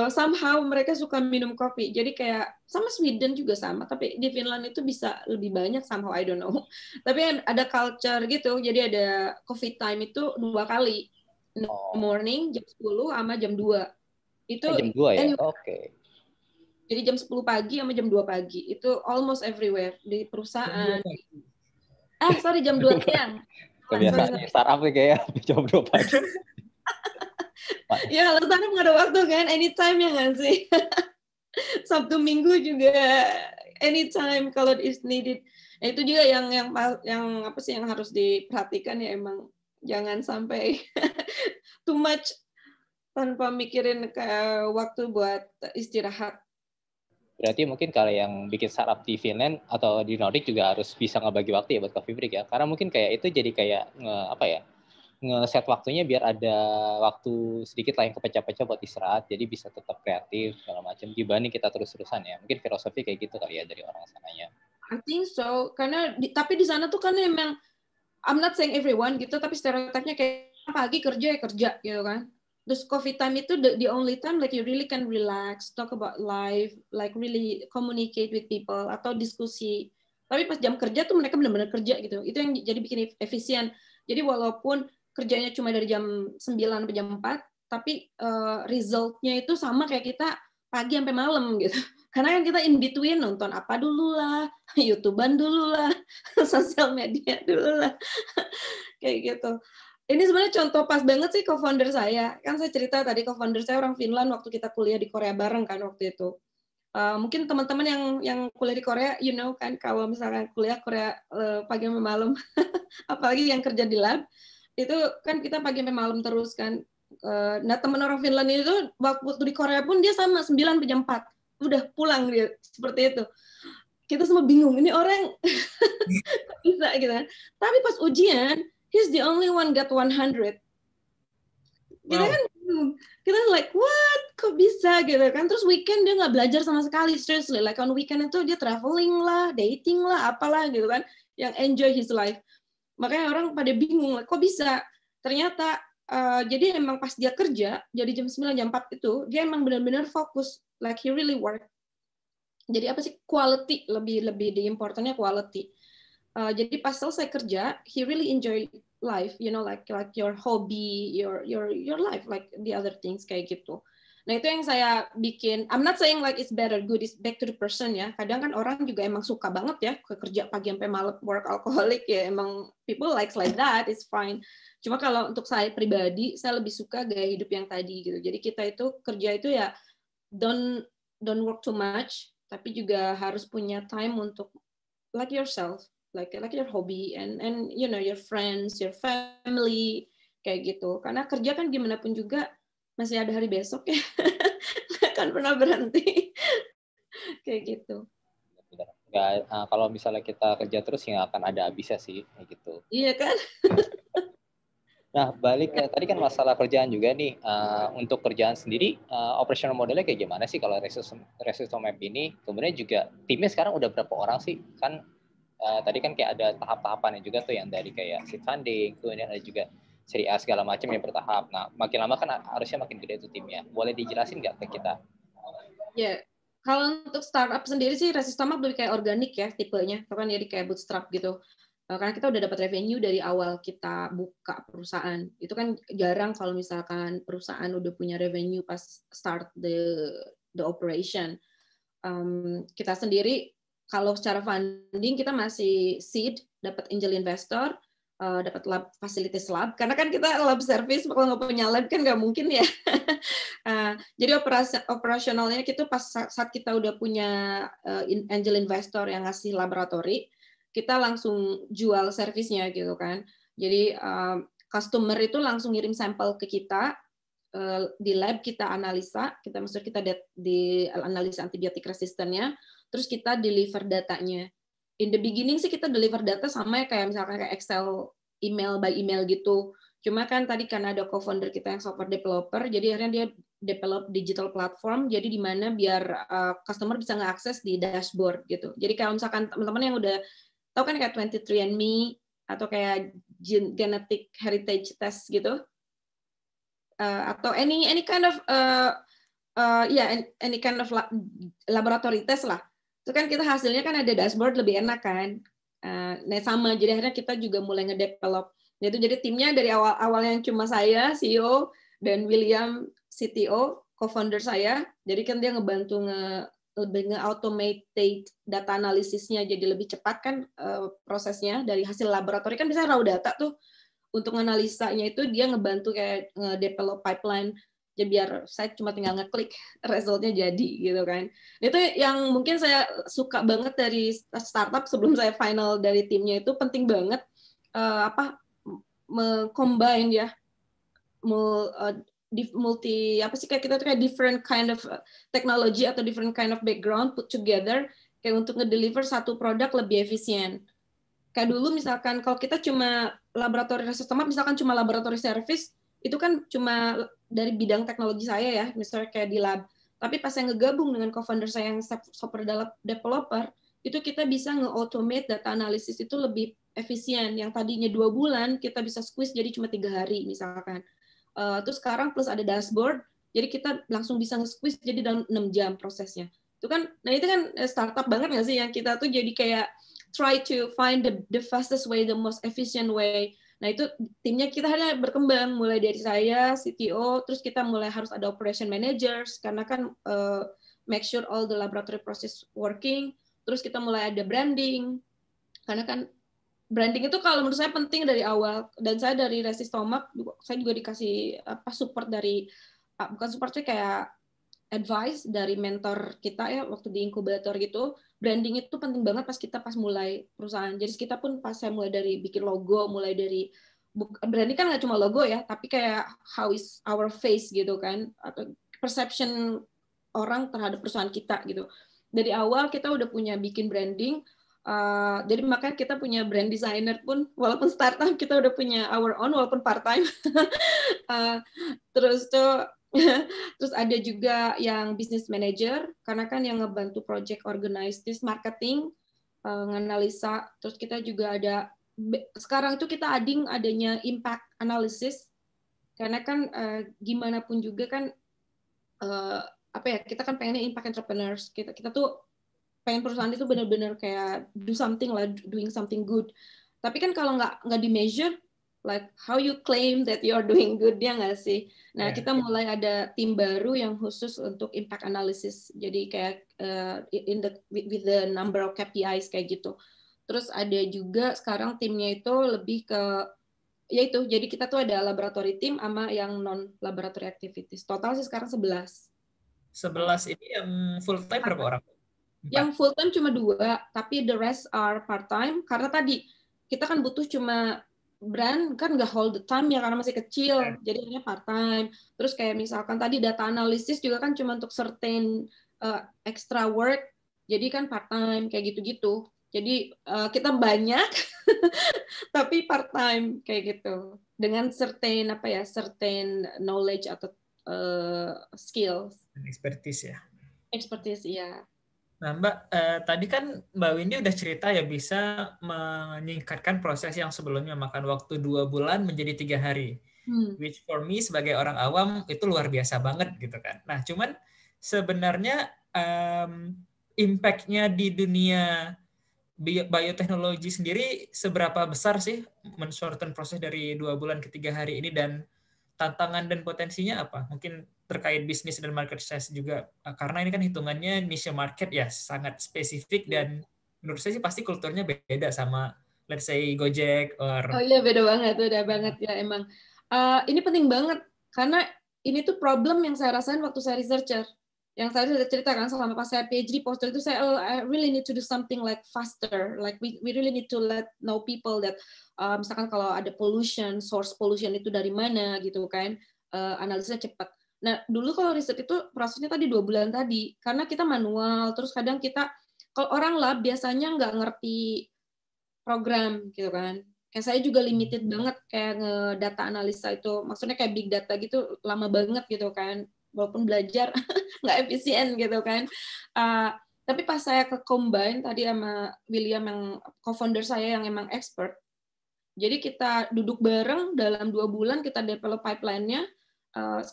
somehow mereka suka minum kopi. Jadi kayak sama Sweden juga sama, tapi di Finland itu bisa lebih banyak somehow I don't know. Tapi ada culture gitu. Jadi ada coffee time itu 2 kali. In the morning jam 10 sama jam 2. Itu jam 2 ya. Oke. Jadi jam 10 pagi sama jam 2 pagi. Itu almost everywhere di perusahaan. Sorry jam 2 siang. Kebiasaan startup kayak jam 2 pagi. Ya kalau startup nggak ada waktu kan, anytime ya nggak sih? Sabtu Minggu juga anytime kalau is needed. Nah, itu juga yang apa sih yang harus diperhatikan ya, emang jangan sampai too much tanpa mikirin waktu buat istirahat. Berarti mungkin kalau yang bikin startup di Finland atau di Nordic juga harus bisa ngebagi waktu ya buat coffee break ya. Karena mungkin kayak itu jadi kayak nge-set waktunya biar ada waktu sedikit lah yang kepecah-pecah buat istirahat. Jadi bisa tetap kreatif segala macam dibanding kita terus-terusan ya. Mungkin filosofi kayak gitu kali ya dari orang sananya. I think so. Karena tapi di sana tuh kan emang I'm not saying everyone gitu, tapi stereotipnya kayak pagi kerja gitu kan. Terus coffee time itu the only time like you really can relax, talk about life, like really communicate with people atau diskusi. Tapi pas jam kerja tuh mereka benar-benar kerja gitu. Itu yang jadi bikin efisien. Jadi walaupun kerjanya cuma dari jam 9 sampai jam 4, tapi resultnya itu sama kayak kita pagi sampai malam gitu. Karena kan kita in between nonton apa dulu lah, YouTubean dulu lah, sosial media dulu lah, kayak gitu. Ini sebenarnya contoh pas banget sih co-founder saya. Kan saya cerita tadi co-founder saya orang Finland waktu kita kuliah di Korea bareng kan waktu itu. Mungkin teman-teman yang kuliah di Korea, you know kan kalau misalkan kuliah Korea pagi sampai malam, apalagi yang kerja di lab, itu kan kita pagi sampai malam terus kan. Nah teman orang Finland itu waktu di Korea pun dia sama 9 sampai jam 4. Udah pulang dia seperti itu. Kita semua bingung, ini orang bisa gitu kan. Tapi pas ujian, he's the only one got 100. Kita like what, kok bisa gitu kan. Terus weekend dia nggak belajar sama sekali, seriously. Like on weekend itu dia traveling lah, dating lah, apalah gitu kan, yang enjoy his life. Makanya orang pada bingung, kok bisa. Ternyata jadi emang pas dia kerja, jadi jam 9, jam 4 itu, dia emang benar-benar fokus, like he really work. Jadi apa sih, quality, lebih di importantnya quality. Jadi pas selesai kerja, he really enjoy life, you know, like your hobby, your life, like the other things kayak gitu. Nah itu yang saya bikin. I'm not saying like it's better, good, it's back to the person ya. Kadang kan orang juga emang suka banget ya kerja pagi sampai malam, work alcoholic ya. Emang people likes like that, it's fine. Cuma kalau untuk saya pribadi, saya lebih suka gaya hidup yang tadi gitu. Jadi kita itu kerja itu ya don't work too much, tapi juga harus punya time untuk like yourself, like your hobby and you know your friends, your family kayak gitu. Karena kerja kan gimana pun juga masih ada hari besok ya, kan pernah berhenti kayak gitu. Nggak, kalau misalnya kita kerja terus ya akan ada habisnya sih kayak gitu. Iya kan? Nah, balik ke tadi kan masalah kerjaan juga nih. Untuk kerjaan sendiri, operational modelnya kayak gimana sih kalau Resistom Map ini? Kemudian juga timnya sekarang udah berapa orang sih? Kan tadi kan kayak ada tahap-tahapannya juga tuh yang dari kayak seed funding, kemudian ada juga seri A segala macam yang bertahap. Nah, makin lama kan harusnya makin gede tuh timnya. Boleh dijelasin nggak ke kita? Ya, kalau untuk startup sendiri sih Resistom Map lebih kayak organik ya tipenya. Kan jadi kayak bootstrap gitu. Karena kita udah dapat revenue dari awal kita buka perusahaan. Itu kan jarang kalau misalkan perusahaan udah punya revenue pas start the operation. kita sendiri kalau secara funding kita masih seed, dapat angel investor, dapat lab facilities lab, karena kan kita lab service, kalau nggak punya lab kan nggak mungkin ya. Jadi operasionalnya kita pas saat kita udah punya angel investor yang ngasih laboratori, kita langsung jual servisnya gitu kan. Jadi customer itu langsung ngirim sampel ke kita, di lab kita analisa, kita di analisa antibiotik resistennya, terus kita deliver datanya. In the beginning sih kita deliver data sama kayak misalkan kayak Excel email by email gitu. Cuma kan tadi karena ada co-founder kita yang software developer, jadi akhirnya dia develop digital platform, jadi di mana biar customer bisa nge-akses di dashboard gitu. Jadi kalau misalkan teman-teman yang udah tahu kan kayak 23andMe atau kayak genetic heritage test gitu, atau any kind of any kind of laboratory test lah. Itu kan kita hasilnya kan ada dashboard, lebih enak kan. Nah sama, jadi akhirnya kita juga mulai ngedevelop. Itu jadi timnya dari awal yang cuma saya, CEO, dan William, CTO, co-founder saya. Jadi kan dia ngebantu lebih nge-automate data analisisnya jadi lebih cepat kan prosesnya dari hasil laboratori kan bisa raw data tuh. Untuk analisanya itu dia ngebantu kayak nge-develop pipeline, jadi biar saya cuma tinggal ngeklik resultnya jadi gitu kan. Itu yang mungkin saya suka banget dari startup sebelum saya final dari timnya, itu penting banget combine ya multi apa sih kayak kita tuh kayak different kind of technology atau different kind of background put together kayak untuk ngedeliver satu produk lebih efisien. Kayak dulu misalkan kalau kita cuma laboratori resistema, misalkan cuma laboratori service, itu kan cuma dari bidang teknologi saya ya, misalnya kayak di lab. Tapi pas saya ngegabung dengan co-founder saya yang software developer, itu kita bisa nge-automate data analisis itu lebih efisien. Yang tadinya 2 bulan, kita bisa squeeze jadi cuma 3 hari misalkan. Terus sekarang plus ada dashboard, jadi kita langsung bisa nge-squeeze jadi dalam 6 jam prosesnya. Itu kan, nah itu kan startup banget nggak sih, yang kita tuh jadi kayak try to find the fastest way, the most efficient way. Nah itu timnya kita hanya berkembang, mulai dari saya, CTO, terus kita mulai harus ada operation managers, karena kan make sure all the laboratory process working, terus kita mulai ada branding, karena kan branding itu kalau menurut saya penting dari awal, dan saya dari Resistomach, saya juga dikasih support dari, bukan support sih kayak advice dari mentor kita ya waktu di inkubator gitu. Branding itu penting banget pas mulai perusahaan. Jadi kita pun pas saya mulai dari bikin logo, mulai dari branding kan nggak cuma logo ya, tapi kayak how is our face gitu kan, atau perception orang terhadap perusahaan kita gitu. Dari awal kita udah punya bikin branding. Jadi makanya kita punya brand designer pun, walaupun startup kita udah punya our own walaupun part time. Terus ada juga yang business manager, karena kan yang ngebantu project organize this marketing, nganalisa. Terus kita juga ada, sekarang itu kita adanya impact analysis, karena kan gimana pun juga kan kita kan pengennya impact entrepreneurs. Kita tuh pengen perusahaan itu benar-benar kayak do something lah, doing something good. Tapi kan kalau nggak di measure, like how you claim that you are doing good, ya nggak sih? Nah, kita mulai ada tim baru yang khusus untuk impact analysis. Jadi kayak with the number of KPIs kayak gitu. Terus ada juga sekarang timnya itu lebih ke yaitu, jadi kita tuh ada laboratory team sama yang non laboratory activities. Total sih sekarang 11. 11 ini yang full time berapa orang? 4. Yang full time cuma 2, tapi the rest are part time, karena tadi kita kan butuh cuma brand kan nggak hold the time ya karena masih kecil, jadi hanya part time. Terus kayak misalkan tadi data analisis juga kan cuma untuk certain extra work, jadi kan part time kayak gitu-gitu. Jadi kita banyak tapi part time kayak gitu dengan certain certain knowledge atau skills. Expertise ya. Expertise ya. Nah, Mbak, tadi kan Mbak Windy udah cerita ya bisa menyingkatkan proses yang sebelumnya makan waktu 2 bulan menjadi 3 hari. Which for me sebagai orang awam itu luar biasa banget gitu kan. Nah, cuman sebenarnya impact-nya di dunia bioteknologi sendiri seberapa besar sih men-shorten proses dari 2 bulan ke 3 hari ini, dan tantangan dan potensinya apa? Mungkin terkait bisnis dan market size juga, karena ini kan hitungannya niche market ya, sangat spesifik, dan menurut saya sih pasti kulturnya beda sama let's say Gojek Oh or iya, beda banget ya emang. Ini penting banget karena ini tuh problem yang saya rasain waktu saya researcher. Yang saya sudah ceritakan selama pas saya PhD poster itu saya, I really need to do something like faster, like we really need to let know people that misalkan kalau ada pollution, source pollution itu dari mana gitu kan, analisanya cepat. Nah dulu kalau riset itu prosesnya tadi 2 bulan tadi, karena kita manual, terus kadang kita kalau orang lab biasanya nggak ngerti program gitu kan. Kayak saya juga limited banget kayak ngedata analisa itu, maksudnya kayak big data gitu lama banget gitu kan, walaupun belajar nggak efisien gitu kan. Tapi pas saya ke Combine tadi sama William yang co-founder saya yang emang expert, jadi kita duduk bareng dalam 2 bulan kita develop pipeline-nya,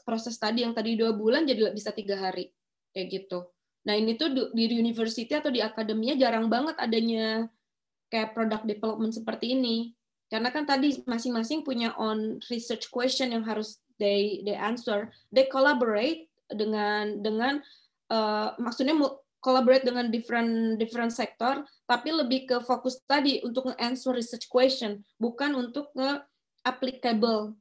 proses tadi yang tadi 2 bulan jadi bisa 3 hari kayak gitu. Nah ini tuh di university atau di akademia jarang banget adanya kayak product development seperti ini. Karena kan tadi masing-masing punya own research question yang harus they answer. They collaborate dengan maksudnya collaborate dengan different sektor, tapi lebih ke fokus tadi untuk nge-answer research question, bukan untuk nge-applicable.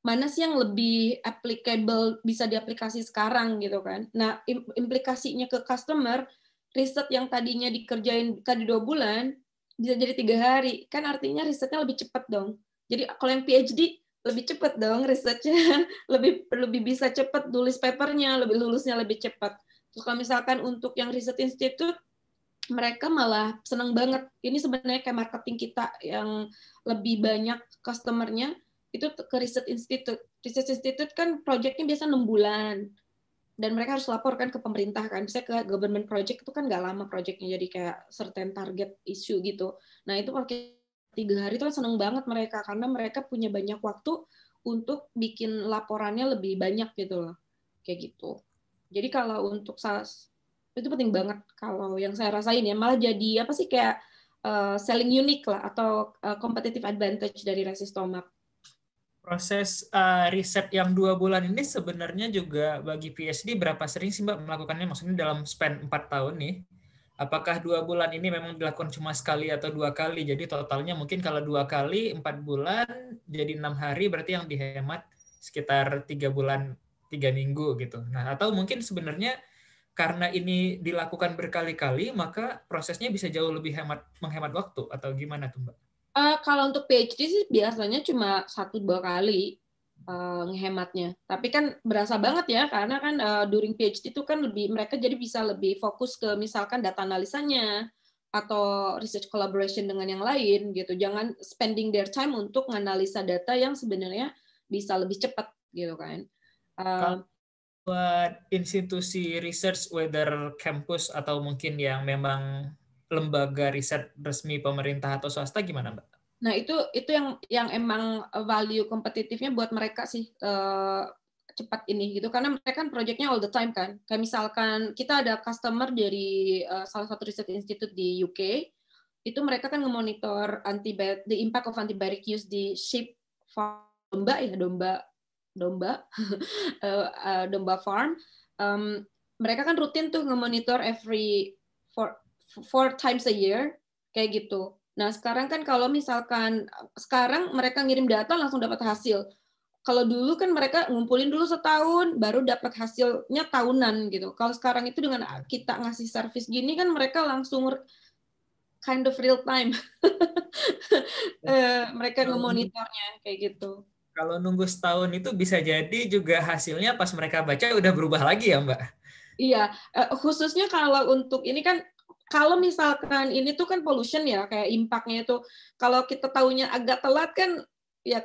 Mana sih yang lebih applicable bisa diaplikasi sekarang gitu kan. Nah, implikasinya ke customer, riset yang tadinya dikerjain tadi 2 bulan, bisa jadi 3 hari. Kan artinya risetnya lebih cepat dong. Jadi kalau yang PhD lebih cepat dong risetnya, lebih bisa cepat tulis papernya, lebih lulusnya lebih cepat. Terus kalau misalkan untuk yang riset institute, mereka malah senang banget. Ini sebenarnya kayak marketing kita yang lebih banyak customer-nya itu ke Research Institute. Research Institute kan project-nya biasa 6 bulan. Dan mereka harus laporkan ke pemerintah kan. Misalnya ke government project itu kan nggak lama project-nya, jadi kayak certain target issue gitu. Nah itu pakai 3 hari itu kan seneng banget mereka, karena mereka punya banyak waktu untuk bikin laporannya lebih banyak gitu loh. Kayak gitu. Jadi kalau untuk itu penting banget kalau yang saya rasain ya, malah jadi apa sih kayak selling unique lah atau competitive advantage dari Resistomap. proses riset yang 2 bulan ini sebenarnya juga bagi PhD berapa sering sih Mbak melakukannya? Maksudnya dalam span 4 tahun nih, apakah 2 bulan ini memang dilakukan cuma sekali atau 2 kali? Jadi totalnya mungkin kalau 2 kali 4 bulan jadi 6 hari, berarti yang dihemat sekitar 3 bulan 3 minggu gitu. Nah, atau mungkin sebenarnya karena ini dilakukan berkali-kali, maka prosesnya bisa jauh lebih menghemat waktu, atau gimana tuh Mbak? Kalau untuk PhD sih biasanya cuma 1-2 kali ngehematnya. Tapi kan berasa banget ya, karena kan during PhD itu kan mereka jadi bisa lebih fokus ke misalkan data analisanya atau research collaboration dengan yang lain gitu. Jangan spending their time untuk menganalisa data yang sebenarnya bisa lebih cepat gitu kan. Buat institusi research, whether campus atau mungkin yang memang lembaga riset resmi pemerintah atau swasta, gimana Mbak? Nah itu yang emang value kompetitifnya buat mereka sih cepat ini gitu, karena mereka kan projectnya all the time kan. Kayak misalkan kita ada customer dari salah satu research institute di UK, itu mereka kan ngemonitor the impact of antibiotic use di sheep farm, domba domba farm. Mereka kan rutin tuh ngemonitor every 4 times a year kayak gitu. Nah, sekarang kan kalau misalkan sekarang mereka ngirim data langsung dapat hasil. Kalau dulu kan mereka ngumpulin dulu setahun baru dapat hasilnya tahunan gitu. Kalau sekarang itu dengan kita ngasih service gini kan mereka langsung kind of real time. Mereka ngemonitornya kayak gitu. Kalau nunggu setahun itu bisa jadi juga hasilnya pas mereka baca udah berubah lagi ya Mbak? Iya, khususnya kalau untuk ini kan, kalau misalkan ini tuh kan pollution ya, kayak impact-nya itu, kalau kita tahunya agak telat kan, ya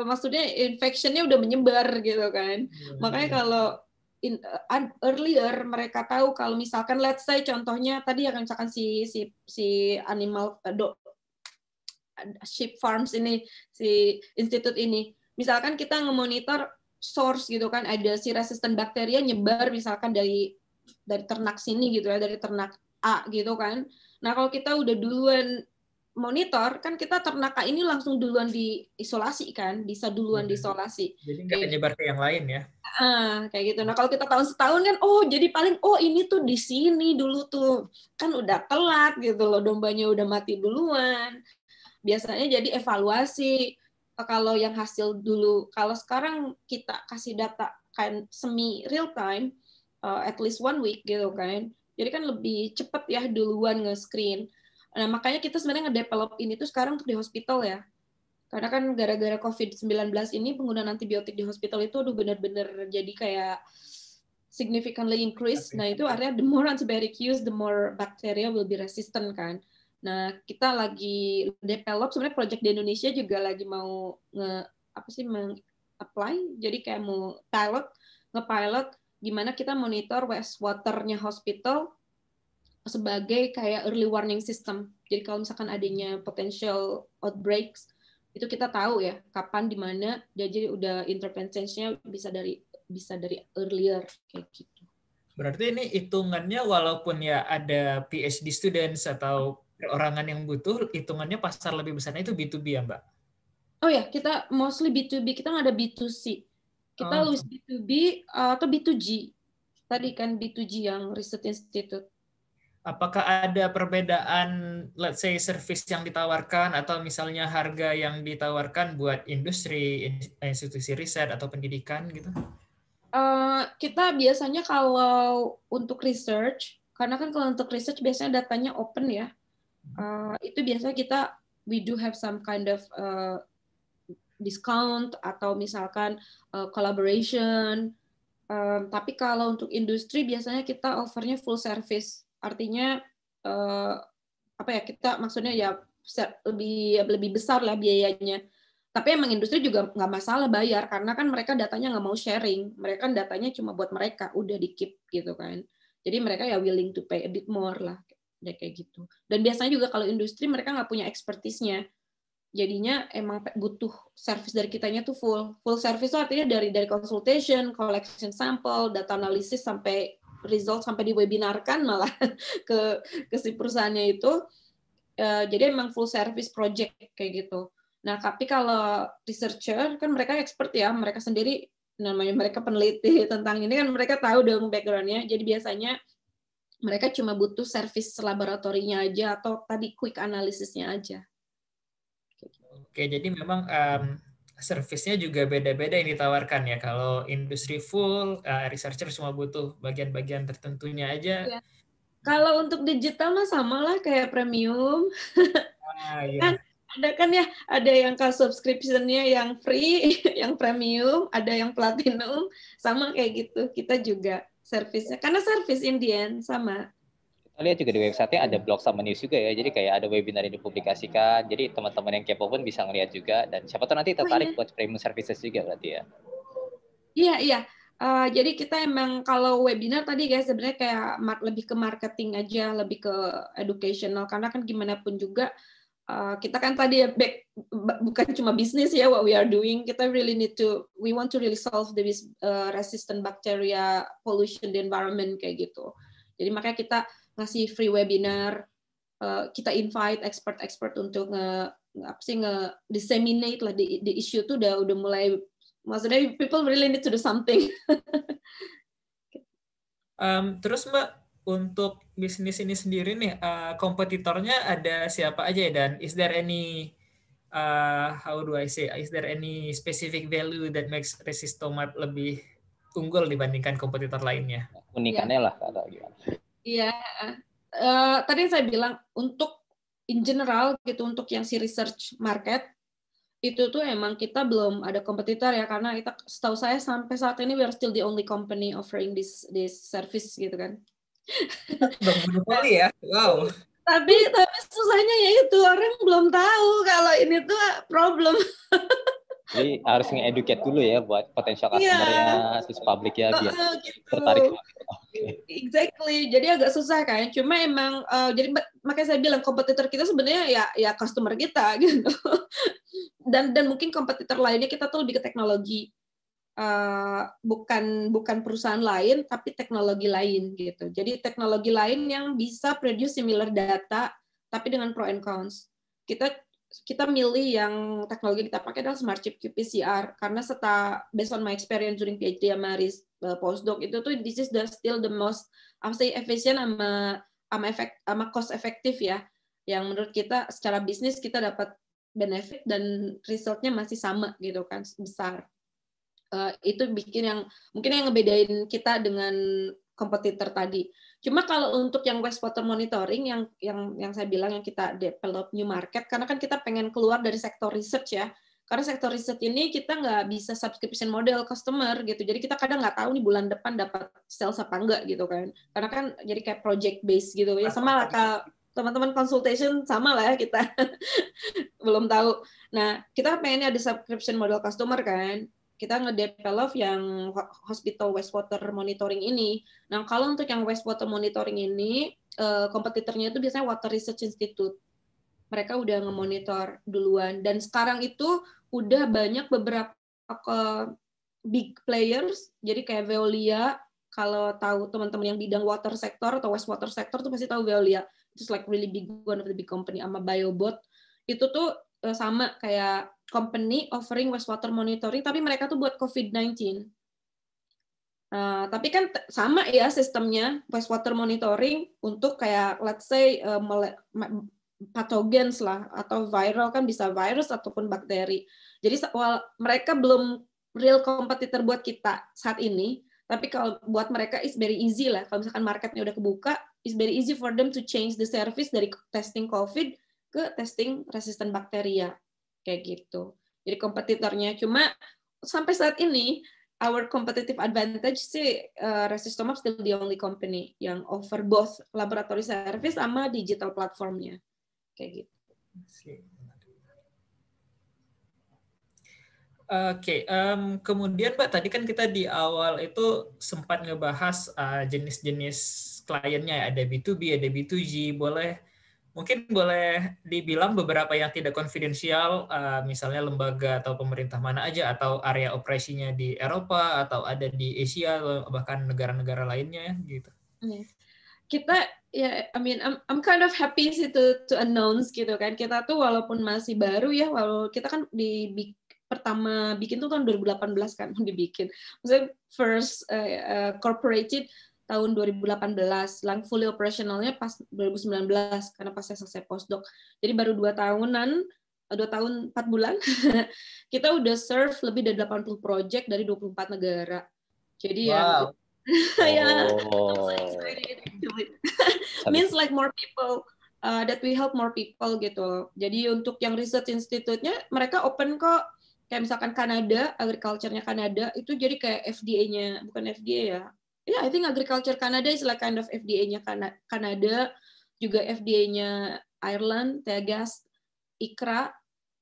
maksudnya infection-nya udah menyebar gitu kan. Makanya kalau earlier mereka tahu kalau misalkan let's say contohnya tadi ya misalkan si animal sheep farms ini, si institut ini, misalkan kita ngemonitor source gitu kan, ada si resistant bakteria nyebar misalkan dari ternak sini gitu ya, dari ternak A gitu kan. Nah kalau kita udah duluan monitor, kan kita ternak ini langsung duluan diisolasi kan, bisa duluan diisolasi. Jadi nggak nyebar ke yang lain ya? Kayak gitu. Nah kalau kita tahun setahun kan, jadi paling ini tuh di sini dulu tuh kan udah telat gitu loh, dombanya udah mati duluan. Biasanya jadi evaluasi kalau yang hasil dulu. Kalau sekarang kita kasih data kan semi real time, at least 1 week gitu kan. Jadi kan lebih cepat ya duluan nge-screen. Nah makanya kita sebenarnya nge-develop ini tuh sekarang untuk di hospital ya. Karena kan gara-gara COVID-19 ini penggunaan antibiotik di hospital itu benar-benar jadi kayak significantly increase. Nah, itu artinya the more antibiotic use, the more bacteria will be resistant kan. Nah, kita lagi develop sebenarnya project di Indonesia juga lagi mau apply. Jadi kayak mau nge-pilot gimana kita monitor wastewater-nya hospital sebagai kayak early warning system. Jadi kalau misalkan adanya potential outbreaks, itu kita tahu ya kapan di mana, jadi udah intervention-nya bisa dari earlier kayak gitu. Berarti ini hitungannya walaupun ya ada PhD students atau perorangan yang butuh, hitungannya pasar lebih besarnya itu B2B ya, Mbak? Oh ya, kita mostly B2B, kita nggak ada B2C. Kita lulus B2B atau B2G. Tadi kan B2G yang Research Institute. Apakah ada perbedaan, let's say, service yang ditawarkan atau misalnya harga yang ditawarkan buat industri, institusi riset atau pendidikan gitu? Kita biasanya kalau untuk research, karena kan kalau untuk research biasanya datanya open ya, itu biasanya we do have some kind of discount atau misalkan collaboration. Tapi kalau untuk industri biasanya kita offernya full service. Artinya kita maksudnya ya lebih besar lah biayanya. Tapi emang industri juga nggak masalah bayar karena kan mereka datanya nggak mau sharing. Mereka datanya cuma buat mereka, udah di keep gitu kan. Jadi mereka ya willing to pay a bit more lah kayak gitu. Dan biasanya juga kalau industri mereka nggak punya expertise-nya. Jadinya emang butuh service dari kitanya tuh full service itu artinya dari consultation, collection sample, data analisis sampai result sampai diwebinarkan malah ke si perusahaannya itu. Jadi emang full service project kayak gitu. Nah, tapi kalau researcher kan mereka expert ya, mereka sendiri namanya mereka peneliti tentang ini kan mereka tahu dong background-nya. Jadi biasanya mereka cuma butuh service laboratorinya aja atau tadi quick analisisnya aja. Oke, jadi memang service-nya juga beda-beda yang ditawarkan ya. Kalau industri full, researcher cuma butuh bagian-bagian tertentunya aja. Ya. Kalau untuk digital mah sama lah kayak premium. Iya. Kan ada yang subscription-nya yang free, yang premium, ada yang platinum, sama kayak gitu. Kita juga service-nya. Karena service in the end sama. Kita lihat juga di website-nya ada blog sama news juga ya. Jadi kayak ada webinar yang dipublikasikan. Jadi teman-teman yang kepo pun bisa ngelihat juga. Dan siapa tahu nanti tertarik buat premium services juga berarti ya. Iya. Jadi kita emang kalau webinar tadi guys sebenarnya kayak lebih ke marketing aja, lebih ke educational. Karena kan gimana pun juga kita kan tadi bukan cuma bisnis ya what we are doing. Kita we want to really solve the resistant bacteria pollution the environment kayak gitu. Jadi makanya kita ngasih free webinar, kita invite expert untuk disseminate lah the issue tuh udah mulai, maksudnya people really need to do something. Terus Mbak, untuk bisnis ini sendiri nih, kompetitornya ada siapa aja ya, dan is there any is there any specific value that makes Resistomap lebih unggul dibandingkan kompetitor lainnya? Unikannya lah atau gimana? Iya, tadi saya bilang untuk in general gitu, untuk yang si research market itu tuh emang kita belum ada kompetitor ya, karena setahu saya sampai saat ini we are still the only company offering this service gitu kan. Monopoli ya, wow. Tapi susahnya ya itu orang belum tahu kalau ini tuh problem. Jadi harus nge-educate dulu ya buat potensial customer-nya, terus publik ya biar tertarik. Exactly. Jadi agak susah kan. Cuma emang jadi makanya saya bilang kompetitor kita sebenarnya ya customer kita gitu. Dan mungkin kompetitor lainnya kita tuh lebih ke teknologi. Bukan perusahaan lain tapi teknologi lain gitu. Jadi teknologi lain yang bisa produce similar data tapi dengan pro and cons. kita milih yang teknologi kita pakai adalah Smart Chip qPCR karena based on my experience during PhD sama postdoc itu tuh this is still the most efficient sama cost efektif ya, yang menurut kita secara bisnis kita dapat benefit dan resultnya masih sama gitu kan, besar. Itu mungkin yang ngebedain kita dengan kompetitor tadi. Cuma kalau untuk yang wastewater monitoring yang saya bilang yang kita develop new market, karena kan kita pengen keluar dari sektor research ya. Karena sektor research ini kita nggak bisa subscription model customer gitu. Jadi kita kadang nggak tahu nih bulan depan dapat sales apa enggak gitu kan. Karena kan jadi kayak project based gitu. Ya sama lah teman-teman consultation sama lah ya kita. Belum tahu. Nah, kita pengennya ada subscription model customer kan. Kita nge-develop yang hospital wastewater monitoring ini. Nah, kalau untuk yang wastewater monitoring ini, kompetitornya itu biasanya Water Research Institute. Mereka udah nge-monitor duluan. Dan sekarang itu udah banyak beberapa big players, jadi kayak Veolia, kalau tahu teman-teman yang bidang water sector atau wastewater sector tuh pasti tahu Veolia. It's like really big, one of the big company, sama Biobot. Itu tuh sama kayak company offering wastewater monitoring, tapi mereka tuh buat COVID-19. Tapi kan sama ya sistemnya wastewater monitoring untuk kayak let's say pathogens lah atau viral, kan bisa virus ataupun bakteri. Jadi mereka belum real kompetitor buat kita saat ini, tapi kalau buat mereka is very easy lah. Kalau misalkan marketnya udah kebuka, is very easy for them to change the service dari testing COVID ke testing resistant bakteria kayak gitu. Jadi kompetitornya cuma sampai saat ini our competitive advantage sih Resistomap still the only company yang offer both laboratory service sama digital platformnya kayak gitu. Oke, kemudian Mbak tadi kan kita di awal itu sempat ngebahas jenis-jenis kliennya ya, ada B2B, ada B2G, mungkin boleh dibilang beberapa yang tidak konfidensial, misalnya lembaga atau pemerintah mana aja, atau area operasinya di Eropa, atau ada di Asia, atau bahkan negara-negara lainnya, gitu. Kita, ya, I mean, I'm kind of happy sih to announce gitu kan. Kita tuh walaupun masih baru ya, kita kan pertama bikin tuh tahun 2018 kan dibikin. Maksudnya first corporated tahun 2018, lang fully operationalnya pas 2019 karena pas saya selesai postdoc. Jadi baru 2 tahun 4 bulan kita udah serve lebih dari 80 project dari 24 negara. Jadi wow. Yeah, I'm so excited actually. Means like more people that we help more people gitu. Jadi untuk yang research institute-nya mereka open kok. Kayak misalkan Kanada, agriculture-nya Kanada itu jadi kayak FDA-nya, bukan FDA ya. Yeah, I think agriculture Canada is like kind of FDA-nya Kanada, juga FDA-nya Ireland, Tegas, ICRA,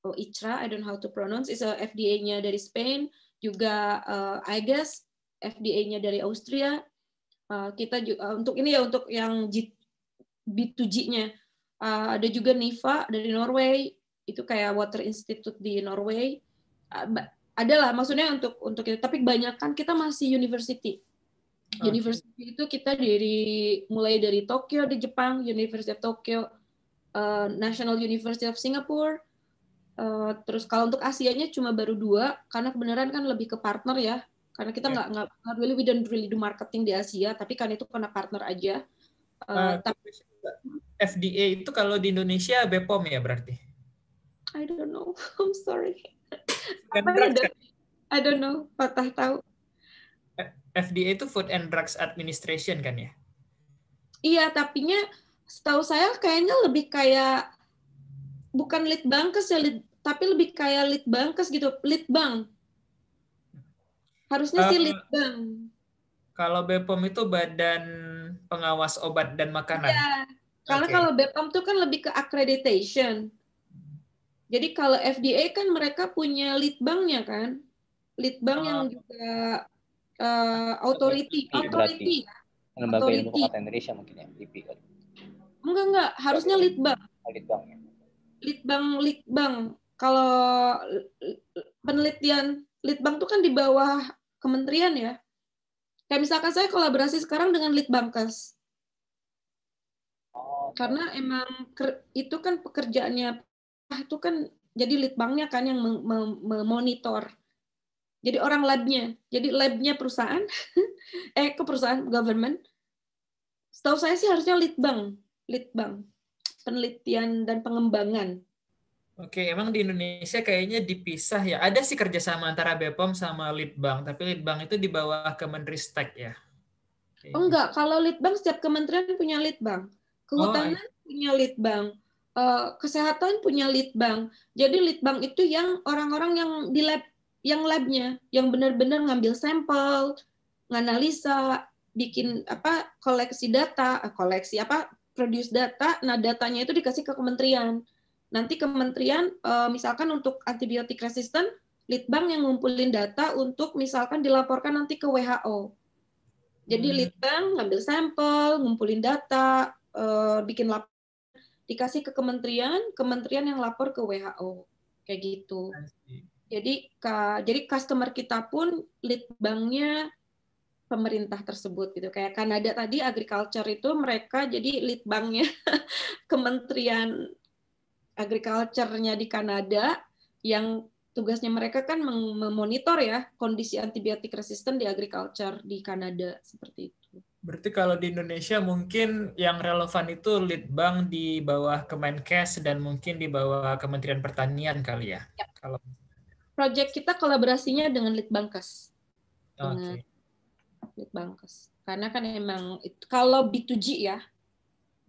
I don't know how to pronounce, is a FDA-nya dari Spain, juga I guess FDA-nya dari Austria. Kita juga untuk ini ya, untuk yang B2G-nya ada juga NIFA dari Norway, itu kayak Water Institute di Norway. Adalah maksudnya untuk itu, tapi kebanyakan kita masih university. University itu kita mulai dari Tokyo di Jepang, University of Tokyo, National University of Singapore. Terus kalau untuk Asianya cuma baru 2, karena kebenaran kan lebih ke partner ya. Karena kita we don't really do marketing di Asia, tapi kan itu karena partner aja. Tapi FDA itu kalau di Indonesia BPOM ya berarti? I don't know, I'm sorry. Kan? I don't know, patah tahu. FDA itu Food and Drugs Administration kan ya? Iya, tapinya setahu saya kayaknya lebih kayak bukan Litbangkes ya, tapi lebih kayak Litbangkes gitu, Litbang. Harusnya sih Litbang. Kalau BPOM itu Badan Pengawas Obat dan Makanan. Iya, karena kalau BPOM itu kan lebih ke accreditation. Jadi kalau FDA kan mereka punya Litbangnya kan, Litbang yang juga authority. Lembaga Ilmu Pengetahuan Indonesia mungkin ya, LIPI. Enggak, harusnya Litbang. Litbang ya. Litbang. Kalau penelitian Litbang itu kan di bawah kementerian ya. Kayak misalkan saya kolaborasi sekarang dengan Litbangkes. Karena emang itu kan pekerjaannya itu kan jadi lead banknya kan yang memonitor. Jadi orang labnya. Jadi labnya perusahaan, ke perusahaan government. Setahu saya sih harusnya lead bank, penelitian dan pengembangan. Oke, emang di Indonesia kayaknya dipisah ya. Ada sih kerjasama antara BPOM sama Litbang, tapi Litbang itu di bawah Kemenristek ya. Oh enggak, kalau Litbang setiap kementerian punya Litbang. Kehutanan punya Litbang. Kesehatan punya Litbang. Jadi Litbang itu yang orang-orang yang di lab, yang labnya, yang benar-benar ngambil sampel, nganalisa, bikin koleksi data, produce data. Nah datanya itu dikasih ke kementerian. Nanti kementerian misalkan untuk antibiotik resisten, Litbang yang ngumpulin data untuk misalkan dilaporkan nanti ke WHO. Jadi Litbang ngambil sampel, ngumpulin data, bikin laporan, dikasih ke kementerian, kementerian yang lapor ke WHO, kayak gitu. Jadi customer kita pun Litbangnya pemerintah tersebut gitu. Kayak Kanada tadi agriculture itu mereka jadi Litbangnya Kementerian Agriculture-nya di Kanada yang tugasnya mereka kan memonitor ya kondisi antibiotik resisten di agriculture di Kanada seperti itu. Berarti kalau di Indonesia mungkin yang relevan itu Litbang di bawah Kemenkes dan mungkin di bawah Kementerian Pertanian kali ya. Ya. Kalau project kita kolaborasinya dengan Litbangkes. Oke. Litbangkes. Karena kan emang kalau B2G ya.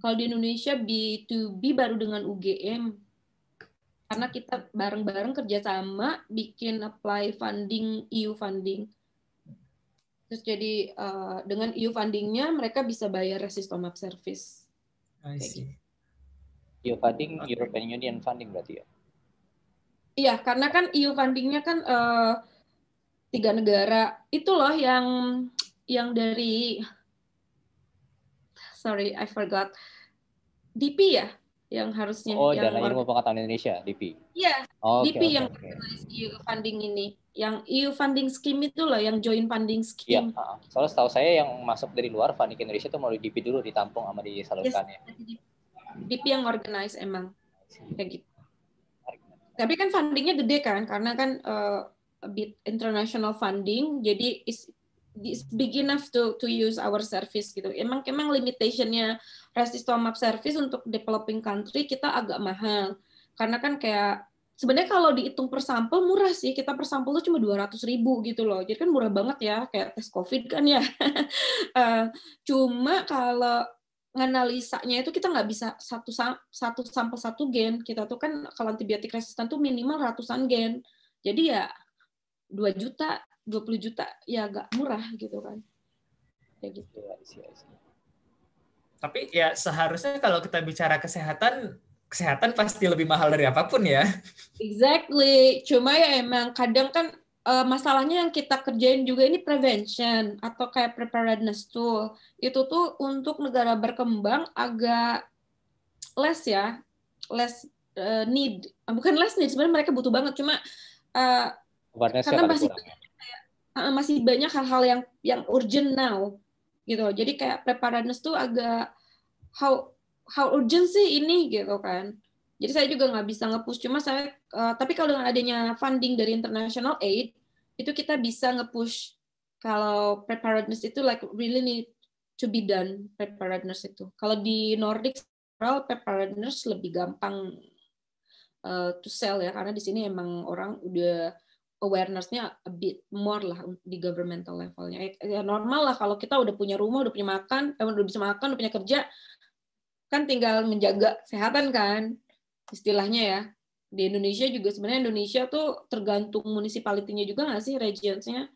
Kalau di Indonesia B2B baru dengan UGM. Karena kita bareng-bareng kerjasama bikin apply funding, EU funding. Terus jadi dengan EU fundingnya mereka bisa bayar Resistomap service. I see. EU funding, European Union funding berarti ya? Iya, karena kan EU fundingnya kan 3 negara. Itu loh yang dari, sorry, I forgot. DP ya? Yang harusnya. Oh, yang Dana Ilmu Pengetahuan Indonesia, DP. Iya, Okay, DP yang organize EU funding ini. Yang EU funding scheme itu loh, yang joint funding scheme. Iya, soalnya setahu saya yang masuk dari luar funding Indonesia itu mau di DP dulu, ditampung sama disalurkan ya. DP yang organize emang. Kayak gitu. Tapi kan fundingnya gede kan, karena kan a bit international funding, jadi it's big enough to use our service gitu. Emang limitationnya Resistomap service untuk developing country kita agak mahal, karena kan kayak sebenarnya kalau dihitung per sampel murah sih, kita per sampel tuh cuma 200.000 gitu loh, jadi kan murah banget ya, kayak tes COVID kan ya. Cuma kalau nganalisanya itu kita nggak bisa satu sampel satu gen. Kita tuh kan kalau antibiotik resisten tuh minimal ratusan gen. Jadi ya 2 juta, 20 juta ya agak murah gitu kan. Kayak gitu. Tapi ya seharusnya kalau kita bicara kesehatan pasti lebih mahal dari apapun ya. Exactly. Cuma ya emang kadang kan masalahnya yang kita kerjain juga ini prevention atau kayak preparedness tool. Itu tuh untuk negara berkembang agak less ya, less need. Bukan less need, sebenarnya mereka butuh banget. Cuma karena masih banyak hal-hal yang urgent now gitu. Jadi kayak preparedness tuh agak how urgent sih ini gitu kan. Jadi saya juga nggak bisa nge-push, cuma saya tapi kalau dengan adanya funding dari international aid itu kita bisa nge-push kalau preparedness itu like really need to be done. Preparedness itu kalau di Nordic preparedness lebih gampang to sell ya, karena di sini emang orang udah awareness-nya a bit more lah di governmental levelnya. Ya normal lah kalau kita udah punya rumah, udah punya makan, udah bisa makan, udah punya kerja, kan tinggal menjaga kesehatan kan, istilahnya ya. Di Indonesia juga sebenarnya Indonesia tuh tergantung municipality-nya juga nggak sih, regions-nya.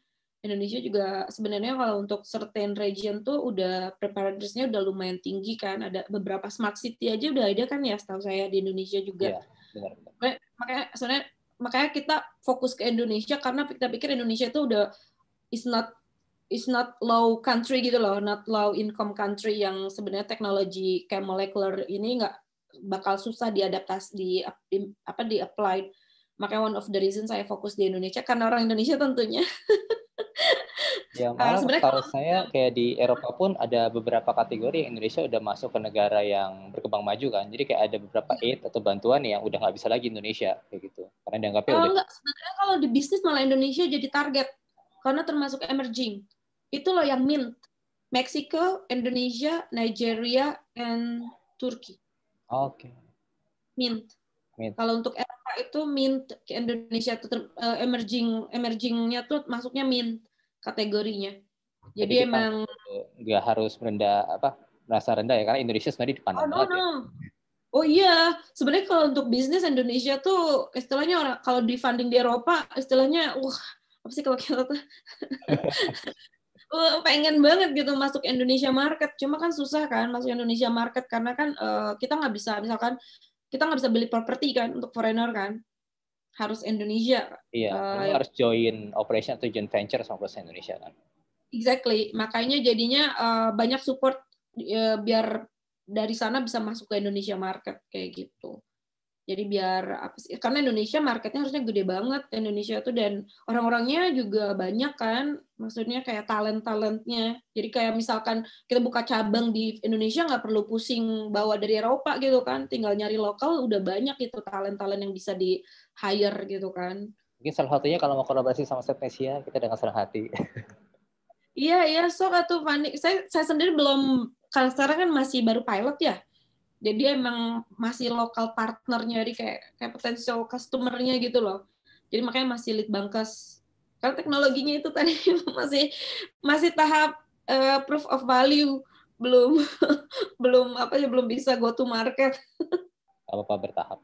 Indonesia juga sebenarnya kalau untuk certain region tuh udah preparedness-nya udah lumayan tinggi kan. Ada beberapa smart city aja udah ada kan ya, setahu saya di Indonesia juga. Iya, benar. Makanya kita fokus ke Indonesia karena kita pikir Indonesia itu udah is not low country gitu loh, not low income country yang sebenarnya teknologi kayak molecular ini nggak bakal susah diadaptasi di applied. Makanya one of the reason saya fokus di Indonesia karena orang Indonesia tentunya Ya malah Sebenarnya setahu saya kayak di Eropa pun ada beberapa kategori yang Indonesia udah masuk ke negara yang berkembang maju kan. Jadi kayak ada beberapa aid atau bantuan yang udah nggak bisa lagi Indonesia kayak gitu. Karena dianggapnya udah. enggak, sebenarnya kalau di bisnis malah Indonesia jadi target karena termasuk emerging. Itu loh yang mint. Meksiko, Indonesia, Nigeria, and Turki. Oke. Mint. Mint. Kalau untuk Eropa itu mint, ke Indonesia itu emergingnya tuh masuknya mint kategorinya. Jadi emang nggak harus merasa rendah ya, karena Indonesia sebenarnya dipandang banget ya. Oh iya, sebenarnya kalau untuk bisnis Indonesia tuh istilahnya orang kalau di funding di Eropa istilahnya apa sih kalau kita tuh pengen banget gitu masuk Indonesia market, cuma kan susah kan masuk Indonesia market karena kan kita nggak bisa, misalkan kita nggak bisa beli properti kan untuk foreigner kan, harus Indonesia. Iya, harus join operation atau joint venture sama perusahaan Indonesia kan. Exactly, makanya jadinya banyak support biar dari sana bisa masuk ke Indonesia market kayak gitu. Jadi biar apa sih? Karena Indonesia marketnya harusnya gede banget Indonesia tuh, dan orang-orangnya juga banyak kan, maksudnya kayak talentnya. Jadi kayak misalkan kita buka cabang di Indonesia nggak perlu pusing bawa dari Eropa gitu kan, tinggal nyari lokal udah banyak gitu talent yang bisa di hire gitu kan. Mungkin salah satunya kalau mau kolaborasi sama Stepnesia, kita dengan senang hati. Iya, sok atau Fani. Saya sendiri belum, kalau sekarang kan masih baru pilot ya. Jadi emang masih lokal partnernya, jadi kayak potential customer-nya gitu loh. Jadi makanya masih lead bankers. Karena teknologinya itu tadi masih tahap proof of value, belum belum bisa go to market. Apa bertahap.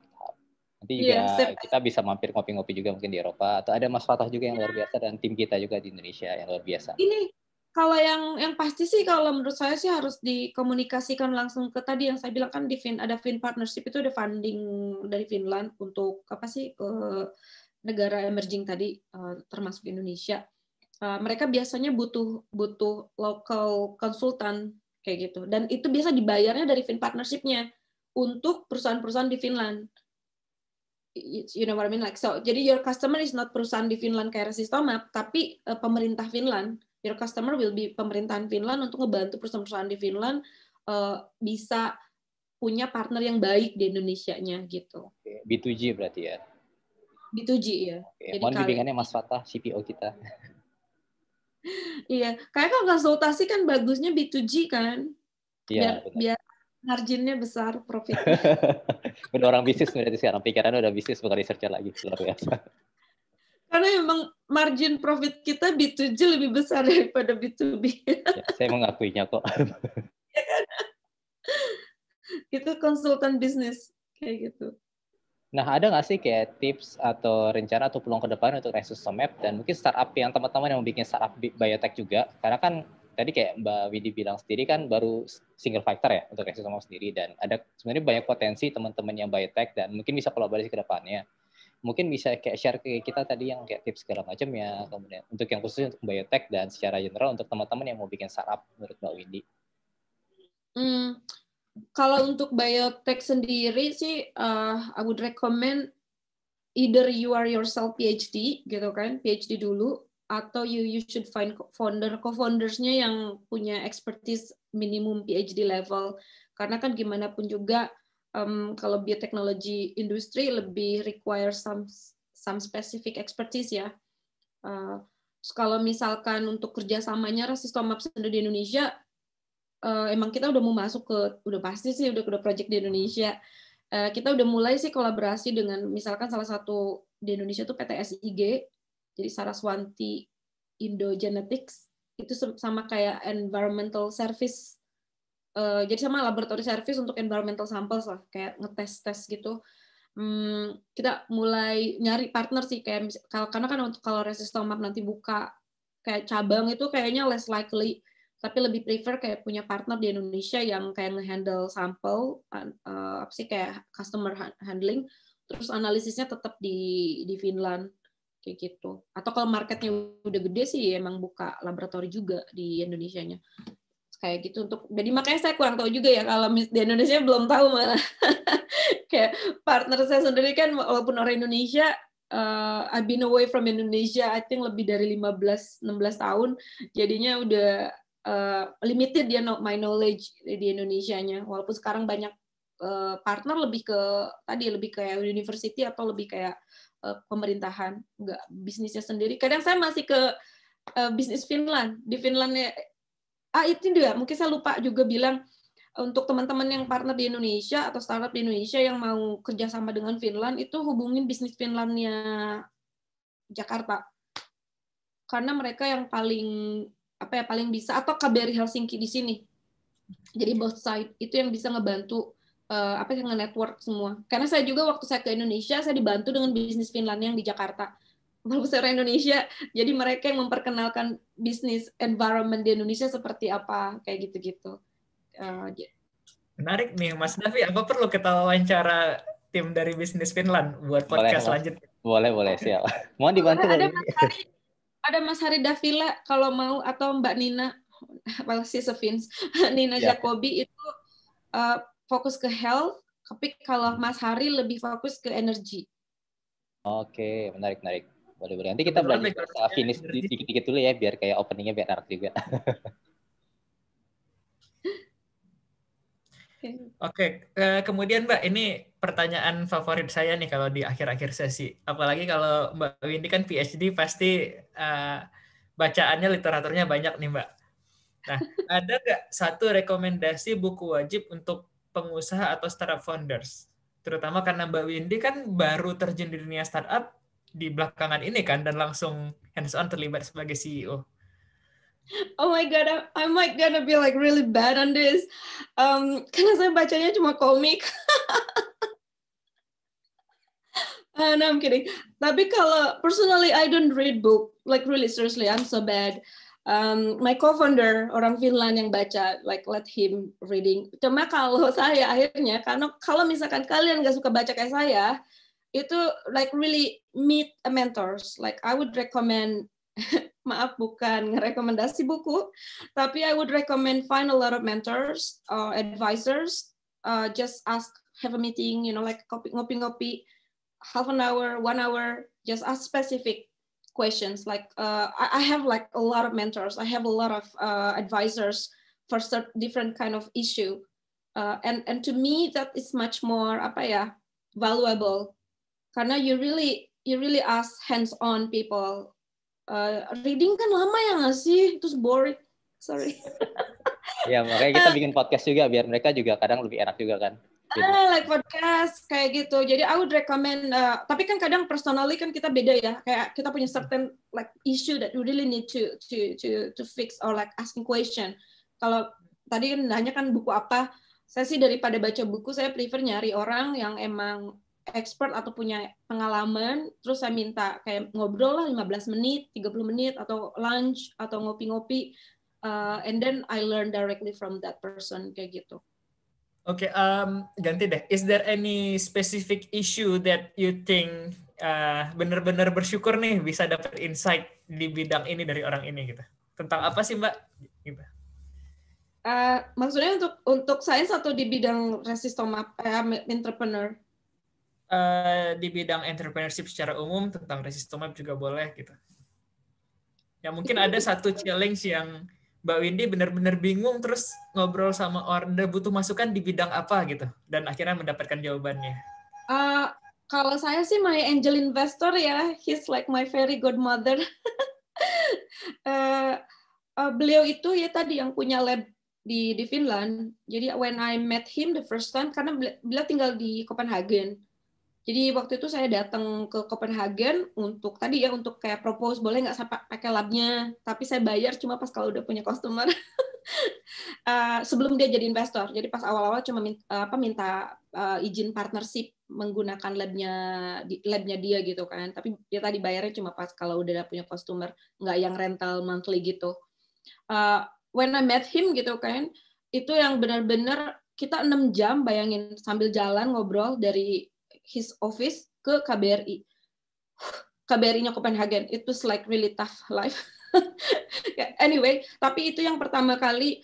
Nanti juga kita bisa mampir ngopi-ngopi juga mungkin di Eropa, atau ada Mas Fatah juga yang luar biasa dan tim kita juga di Indonesia yang luar biasa. Ini kalau yang pasti sih kalau menurut saya sih harus dikomunikasikan langsung ke tadi yang saya bilang kan ada Fin Partnership, itu ada funding dari Finland untuk apa sih ke negara emerging tadi termasuk Indonesia. Mereka biasanya butuh local konsultan kayak gitu, dan itu biasa dibayarnya dari Fin Partnership-nya untuk perusahaan-perusahaan di Finland. You know what I mean? Like so, jadi your customer is not perusahaan di Finland kayak Resistomap, tapi pemerintah Finland. Your customer will be pemerintahan Finland untuk ngebantu perusahaan-perusahaan di Finland bisa punya partner yang baik di Indonesianya gitu. B2G berarti ya? B2G ya. Jadi mohon bimbingannya Mas Fatah, CPO kita. Iya, kayak kalau konsultasi kan bagusnya B2G kan? Iya. Biar marginnya besar, profitnya. Benar orang bisnis berarti sekarang, pikirannya udah bisnis bukan researcher lagi, luar biasa. Karena memang margin profit kita B2G lebih besar daripada B2B. Ya, saya mengakuinya kok. Itu konsultan bisnis kayak gitu. Nah, ada nggak sih kayak tips atau rencana atau peluang ke depan untuk Resistomap dan mungkin startup yang teman-teman yang mau bikin startup biotech juga? Karena kan tadi kayak Mbak Widi bilang sendiri kan baru single factor ya untuk Resistomap sendiri, dan ada sebenarnya banyak potensi teman-teman yang biotech dan mungkin bisa kolaborasi ke depannya. Mungkin bisa kayak share ke kita tadi yang kayak tips segala macam ya, kemudian untuk yang khusus untuk biotech dan secara general untuk teman-teman yang mau bikin startup menurut Mbak Windy. Kalau untuk biotech sendiri sih, I would recommend either you are yourself PhD gitu kan, PhD dulu, atau you should find co-foundersnya yang punya expertise minimum PhD level. Karena kan gimana pun juga kalau biotechnology industry lebih require some specific expertise ya. Kalau misalkan untuk kerjasamanya Resistomap sendiri di Indonesia, emang kita udah mau masuk udah pasti sih udah project di Indonesia. Kita udah mulai sih kolaborasi dengan misalkan salah satu di Indonesia tuh PT SIG, jadi Saraswanti Indo Genetics, itu sama kayak environmental service. Jadi sama laboratory service untuk environmental samples lah, kayak ngetes gitu. Kita mulai nyari partner sih, kayak karena kan untuk kalau Resistomap nanti buka kayak cabang itu kayaknya less likely, tapi lebih prefer kayak punya partner di Indonesia yang kayak nge-handle sampel, apa sih kayak customer handling, terus analisisnya tetap di Finland kayak gitu. Atau kalau marketnya udah gede sih emang buka laboratori juga di Indonesianya. Kayak gitu untuk, jadi makanya saya kurang tahu juga ya kalau di Indonesia belum tahu malah. Kayak partner saya sendiri kan walaupun orang Indonesia I've been away from Indonesia, I think lebih dari 15-16 tahun. Jadinya udah limited ya my knowledge di Indonesianya. Walaupun sekarang banyak partner lebih kayak university atau lebih kayak pemerintahan, nggak bisnisnya sendiri. Kadang saya masih ke bisnis Finland. Di Finlandnya, itu dia. Mungkin saya lupa juga bilang, untuk teman-teman yang partner di Indonesia atau startup di Indonesia yang mau kerjasama dengan Finland, itu hubungin bisnis Finlandnya Jakarta. Karena mereka yang paling bisa, atau KBRI Helsinki di sini. Jadi both side itu yang bisa ngebantu nge-network semua. Karena saya juga waktu saya ke Indonesia, saya dibantu dengan bisnis Finland yang di Jakarta. Walaupun saya orang Indonesia, jadi mereka yang memperkenalkan bisnis environment di Indonesia seperti apa, kayak gitu-gitu. Menarik nih, Mas Davi. Apa perlu kita wawancara tim dari bisnis Finland buat podcast selanjutnya? Boleh, siap. Mau dibantu? Ada Mas Hari Davila kalau mau, atau Mbak Nina, Nina Jacobi itu fokus ke health, tapi kalau Mas Hari lebih fokus ke energi. Oke, menarik. Boleh. Nanti kita belajar finish dikit-dikit dulu ya, biar kayak openingnya biar enak juga. Oke, kemudian Mbak, ini pertanyaan favorit saya nih kalau di akhir-akhir sesi. Apalagi kalau Mbak Windy kan PhD, pasti bacaannya, literaturnya banyak nih Mbak. Nah, ada nggak satu rekomendasi buku wajib untuk pengusaha atau startup founders? Terutama karena Mbak Windy kan baru terjun di dunia startup di belakangan ini kan, dan langsung hands-on terlibat sebagai CEO. Oh my god, I might gonna be like really bad on this. Karena saya bacanya cuma komik. No, I'm kidding. Tapi kalau personally, I don't read book. Like really seriously, I'm so bad. My co-founder orang Finland yang baca, like let him reading. Cuma kalau saya akhirnya, karena kalau misalkan kalian nggak suka baca kayak saya, itu like really meet mentors. Like I would recommend. Maaf, bukan ngerekomendasi buku, tapi I would recommend find a lot of mentors or advisors. Just have a meeting, like ngopi-ngopi, half an hour, 1 hour, just ask specific questions. Like I have like a lot of mentors. I have a lot of advisors for different kind of issue. And to me that is much more valuable. Karena you really ask hands-on people. Reading kan lama ya nggak sih? Terus boring. Sorry. Ya, makanya kita bikin podcast juga biar mereka juga kadang lebih enak juga kan. Like podcast kayak gitu. Jadi I would recommend. Tapi kan kadang personally kan kita beda ya. Kayak kita punya certain like issue that you really need to fix or like asking question. Kalau tadi kan nanya kan buku apa? Saya sih daripada baca buku, saya prefer nyari orang yang emang expert atau punya pengalaman, terus saya minta kayak ngobrol lah 15 menit, 30 menit, atau lunch, atau ngopi-ngopi, and then I learn directly from that person, kayak gitu. Oke, ganti deh. Is there any specific issue that you think benar-benar bersyukur nih bisa dapat insight di bidang ini dari orang ini gitu? Tentang apa sih Mbak? Gitu. Maksudnya untuk sains atau di bidang resistomap entrepreneur? Di bidang entrepreneurship secara umum, tentang resistomap juga boleh gitu. Ya mungkin ada satu challenge yang Mbak Windy benar-benar bingung, terus ngobrol sama orang, butuh masukan di bidang apa gitu, dan akhirnya mendapatkan jawabannya. Kalau saya sih my angel investor ya, he's like my very good mother. Beliau itu ya tadi yang punya lab di Finland. Jadi when I met him the first time, karena beliau tinggal di Copenhagen. Jadi waktu itu saya datang ke Copenhagen untuk kayak propose, boleh nggak saya pakai labnya, tapi saya bayar cuma pas kalau udah punya customer. Sebelum dia jadi investor. Jadi pas awal-awal cuma minta izin partnership menggunakan labnya dia gitu kan. Tapi dia tadi bayarnya cuma pas kalau udah punya customer, nggak yang rental monthly gitu. When I met him gitu kan, itu yang benar-benar kita 6 jam bayangin sambil jalan ngobrol dari his office ke KBRI. KBRI-nya Copenhagen. It was like really tough life. Anyway, tapi itu yang pertama kali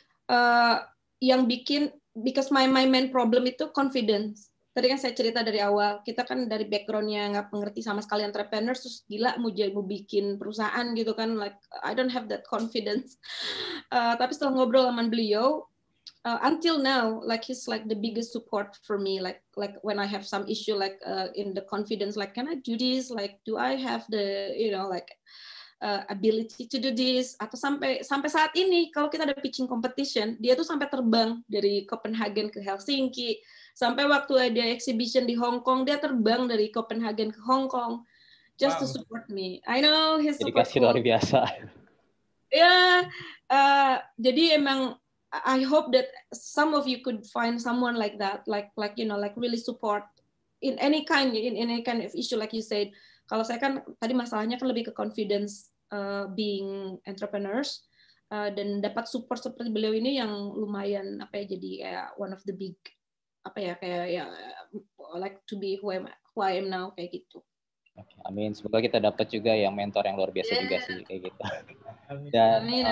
yang bikin, because my main problem itu confidence. tadi kan saya cerita dari awal, kita kan dari background-nya nggak mengerti sama sekali entrepreneur, terus gila mau bikin perusahaan gitu kan, like I don't have that confidence. Tapi setelah ngobrol sama beliau, until now, like he's like the biggest support for me. Like when I have some issue, like in the confidence, like can I do this? Like do I have the like ability to do this? Atau sampai saat ini, kalau kita ada pitching competition, dia tuh sampai terbang dari Copenhagen ke Helsinki. Sampai waktu ada exhibition di Hong Kong, dia terbang dari Copenhagen ke Hong Kong just to support me. I know he's super Dedikasi luar biasa. Ya, jadi emang I hope that some of you could find someone like that, like really support in any kind of issue, like you said. Kalau saya kan tadi masalahnya kan lebih ke confidence being entrepreneurs, dan dapat support seperti beliau ini yang lumayan jadi kayak one of the big like to be who I am now kayak gitu. Amin. Semoga kita dapat juga yang mentor yang luar biasa juga sih kayak gitu. Amin.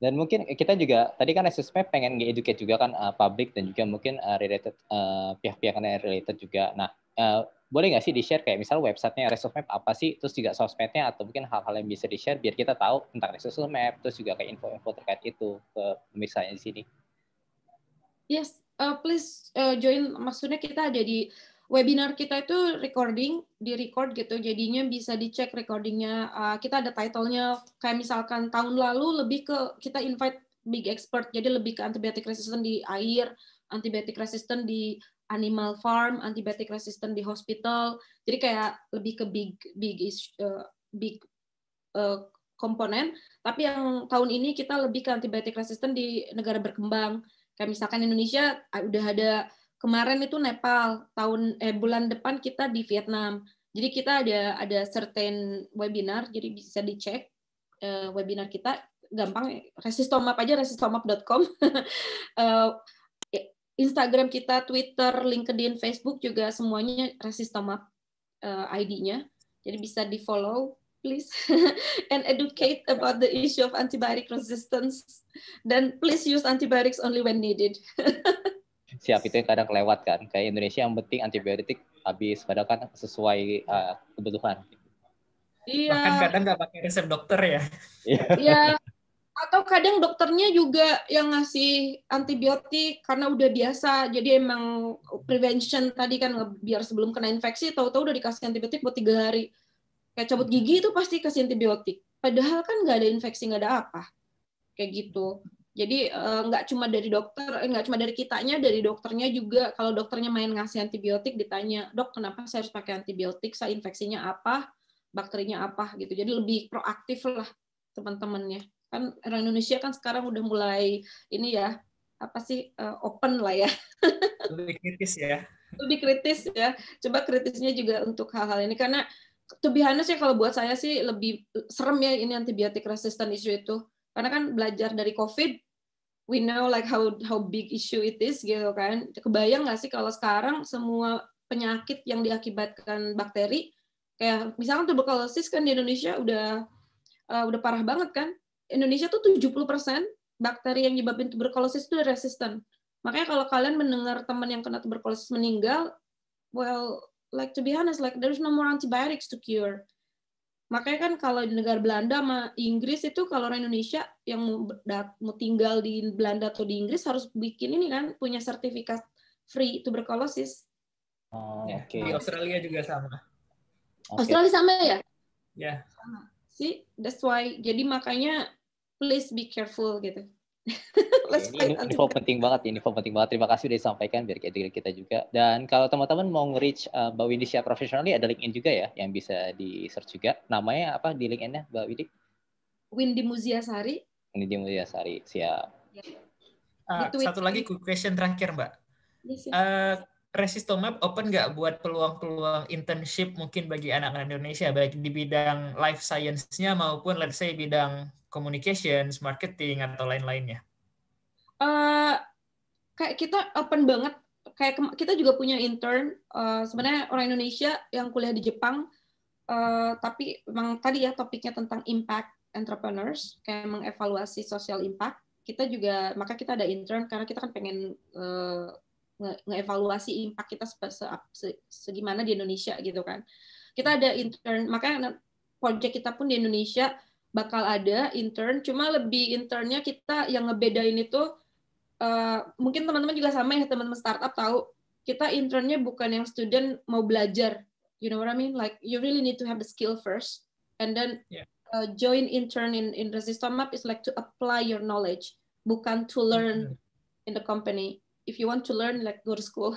Dan mungkin kita juga tadi kan Resourcemap pengen nge-educate juga kan public dan juga mungkin related pihak-pihak yang related juga. Nah, boleh nggak sih di-share kayak misal websitenya Resourcemap apa sih, terus juga sosmednya atau mungkin hal-hal yang bisa di-share biar kita tahu tentang Resourcemap, terus juga kayak info-info terkait itu ke pemirsanya di sini. Yes, please join. Maksudnya kita ada di webinar kita itu di-record gitu, jadinya bisa dicek recordingnya. Kita ada title-nya, kayak misalkan tahun lalu lebih ke kita invite big expert, jadi lebih ke antibiotic resistant di air, antibiotic resistant di animal farm, antibiotic resistant di hospital. Jadi kayak lebih ke big komponen. Tapi yang tahun ini kita lebih ke antibiotic resistant di negara berkembang. Kayak misalkan Indonesia udah ada kemarin itu Nepal, bulan depan kita di Vietnam. Jadi kita ada certain webinar, jadi bisa dicek webinar kita, gampang, Resistomap aja, resistomap.com. Instagram kita, Twitter, LinkedIn, Facebook juga semuanya Resistomap ID-nya. Jadi bisa di-follow, please, and educate about the issue of antibiotic resistance. Dan please use antibiotics only when needed. Siap, itu yang kadang kelewat kan. Kayak Indonesia yang penting antibiotik habis, padahal kan sesuai kebutuhan. Iya. Bahkan kadang nggak pakai resep dokter ya. Iya. Atau kadang dokternya juga yang ngasih antibiotik karena udah biasa. Jadi emang prevention tadi kan biar sebelum kena infeksi, tahu-tahu udah dikasih antibiotik buat 3 hari. Kayak cabut gigi itu pasti kasih antibiotik. Padahal kan nggak ada infeksi, nggak ada apa. Kayak gitu. Jadi nggak cuma dari dokter, nggak cuma dari kitanya, dari dokternya juga. Kalau dokternya main ngasih antibiotik, ditanya, dok kenapa saya harus pakai antibiotik? Saya infeksinya apa? Bakterinya apa? Gitu. Jadi lebih proaktif lah teman-temannya. Kan orang Indonesia kan sekarang udah mulai ini ya, open lah ya. Lebih kritis ya. Lebih kritis ya. Coba kritisnya juga untuk hal-hal ini, karena to be honest ya, kalau buat saya sih lebih serem ya ini antibiotic resistant issue itu. Karena kan belajar dari COVID, we know like how big issue it is gitu kan. Kebayang nggak sih kalau sekarang semua penyakit yang diakibatkan bakteri, kayak misalkan tuberkulosis kan di Indonesia udah parah banget kan. Indonesia tuh 70% bakteri yang nyebabin tuberkulosis itu resisten. Makanya kalau kalian mendengar teman yang kena tuberkulosis meninggal, well, like to be honest, like there's no more antibiotics to cure. Makanya kan kalau di negara Belanda sama Inggris itu, kalau orang Indonesia yang mau tinggal di Belanda atau di Inggris harus bikin ini kan, punya sertifikat free tuberkulosis. Di Australia juga sama. Australia sama ya? Ya. Sama. See, that's why. Jadi makanya please be careful gitu. Ini info penting banget. Terima kasih udah disampaikan biar kita juga. Dan kalau teman-teman mau nge-reach Mbak Windy secara profesionally, ada LinkedIn juga ya yang bisa di-search juga. Namanya apa di LinkedIn-nya, Mbak Windy? Windy Muziasari. Windy Muziasari, siap. Satu lagi question terakhir, Mbak. Yes. Resistomap open nggak buat peluang-peluang internship mungkin bagi anak-anak Indonesia, baik di bidang life science-nya maupun let's say bidang communications, marketing, atau lain-lainnya? Kayak kita open banget. Kayak kita juga punya intern, sebenarnya orang Indonesia yang kuliah di Jepang, tapi memang tadi ya topiknya tentang impact entrepreneurs, kayak mengevaluasi social impact. Kita juga, maka kita ada intern karena kita kan pengen nge-evaluasi impact kita segimana di Indonesia gitu kan. Kita ada intern, makanya project kita pun di Indonesia bakal ada intern, cuma lebih internnya kita yang ngebedain itu mungkin teman-teman juga sama ya, teman-teman startup tahu kita internnya bukan yang student mau belajar, you know what I mean, like you really need to have the skill first and then join intern in Resistomap is like to apply your knowledge, bukan to learn in the company. If you want to learn, like go to school.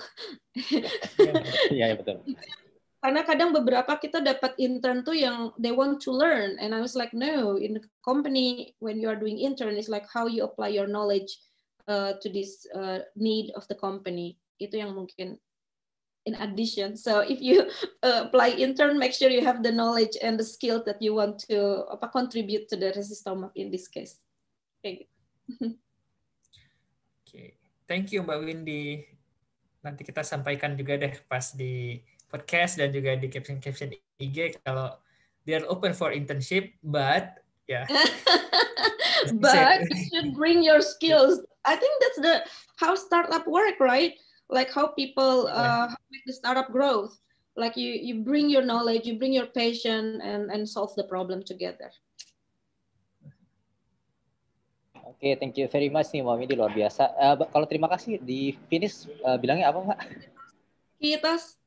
Iya, betul. Karena kadang beberapa kita dapat intern tuh yang they want to learn, and I was like, no, in the company when you are doing intern, it's like how you apply your knowledge to this need of the company. Itu yang mungkin in addition. So if you apply intern, make sure you have the knowledge and the skill that you want to contribute to the Resistomap in this case. Okay. Okay. Thank you Mbak Windy. Nanti kita sampaikan juga deh pas di podcast dan juga di caption IG kalau they are open for internship, but but you should bring your skills. I think that's how startup work, right? Like how people make the startup growth. Like you bring your knowledge, you bring your passion, and solve the problem together. Oke, thank you very much nih Mbak Windy, luar biasa. Kalau terima kasih di finish bilangnya apa Mbak? Kitos.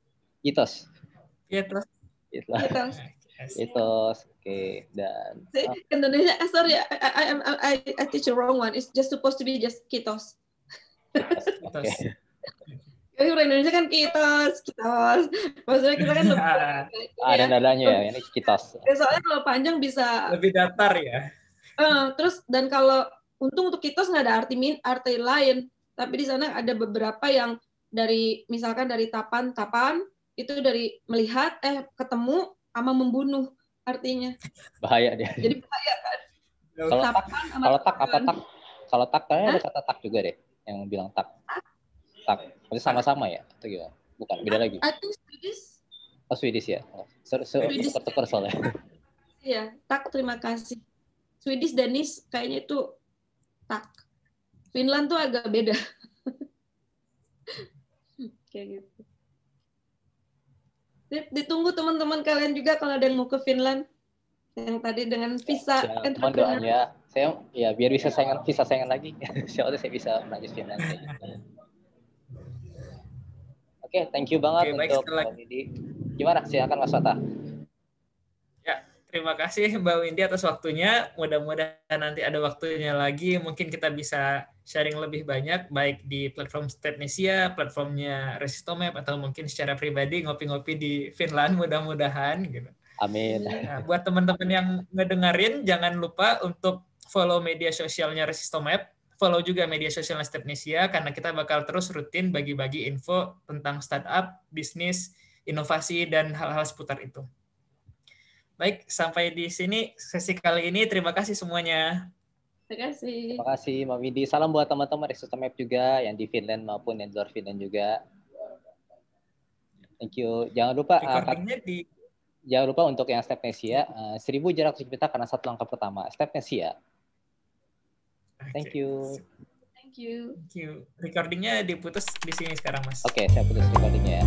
Oke. Dan Indonesia, sorry, I teach the wrong one. It's just supposed to be just kitos. Oke. Jadi orang Indonesia kan kitos. Maksudnya kita kan lebih ada nadanya ya, ini kitos. Soalnya kalau panjang bisa lebih datar ya. Terus dan kalau untung untuk kitos nggak ada arti lain, tapi di sana ada beberapa yang misalkan dari tapan itu dari melihat ketemu sama membunuh artinya. Bahaya dia. Jadi bahaya kan. Kalau tak apa tak? Kalau tak kayaknya ada kata tak juga deh yang bilang tak. Tak. Berarti sama-sama ya? Atau gimana? Bukan, beda lagi. I think Swedish. Oh, Swedish ya. Tertukar soalnya. Iya, tak terima kasih. Swedish Danish kayaknya itu tak. Finland tuh agak beda. Kayak gitu. Ditunggu teman-teman kalian juga kalau ada yang mau ke Finland. Yang tadi dengan visa entrepreneur. Ya, saya ya biar bisa visa saingan lagi. Siapa tahu saya bisa lanjut Finland. Oke, thank you banget untuk Mbak Windy. Gimana? Silakan Mas Wata. Ya, terima kasih Mbak Windy atas waktunya. Mudah-mudahan nanti ada waktunya lagi. Mungkin kita bisa sharing lebih banyak, baik di platform Stepnesia, platformnya Resistomap, atau mungkin secara pribadi ngopi-ngopi di Finland, mudah-mudahan. Gitu. Amin. Nah, buat teman-teman yang ngedengerin, jangan lupa untuk follow media sosialnya Resistomap, follow juga media sosialnya Stepnesia, karena kita bakal terus rutin bagi-bagi info tentang startup, bisnis, inovasi, dan hal-hal seputar itu. Baik, sampai di sini sesi kali ini. Terima kasih semuanya. Terima kasih Mbak Windy. Salam buat teman-teman Resistomap juga yang di Finland maupun yang di luar Finland juga. Thank you. Jangan lupa jangan lupa untuk yang Stepnesia 1000 jarak kita karena satu langkah pertama. Stepnesia. Thank you. Recordingnya diputus di sini sekarang, Mas. Oke, saya putus recordingnya ya.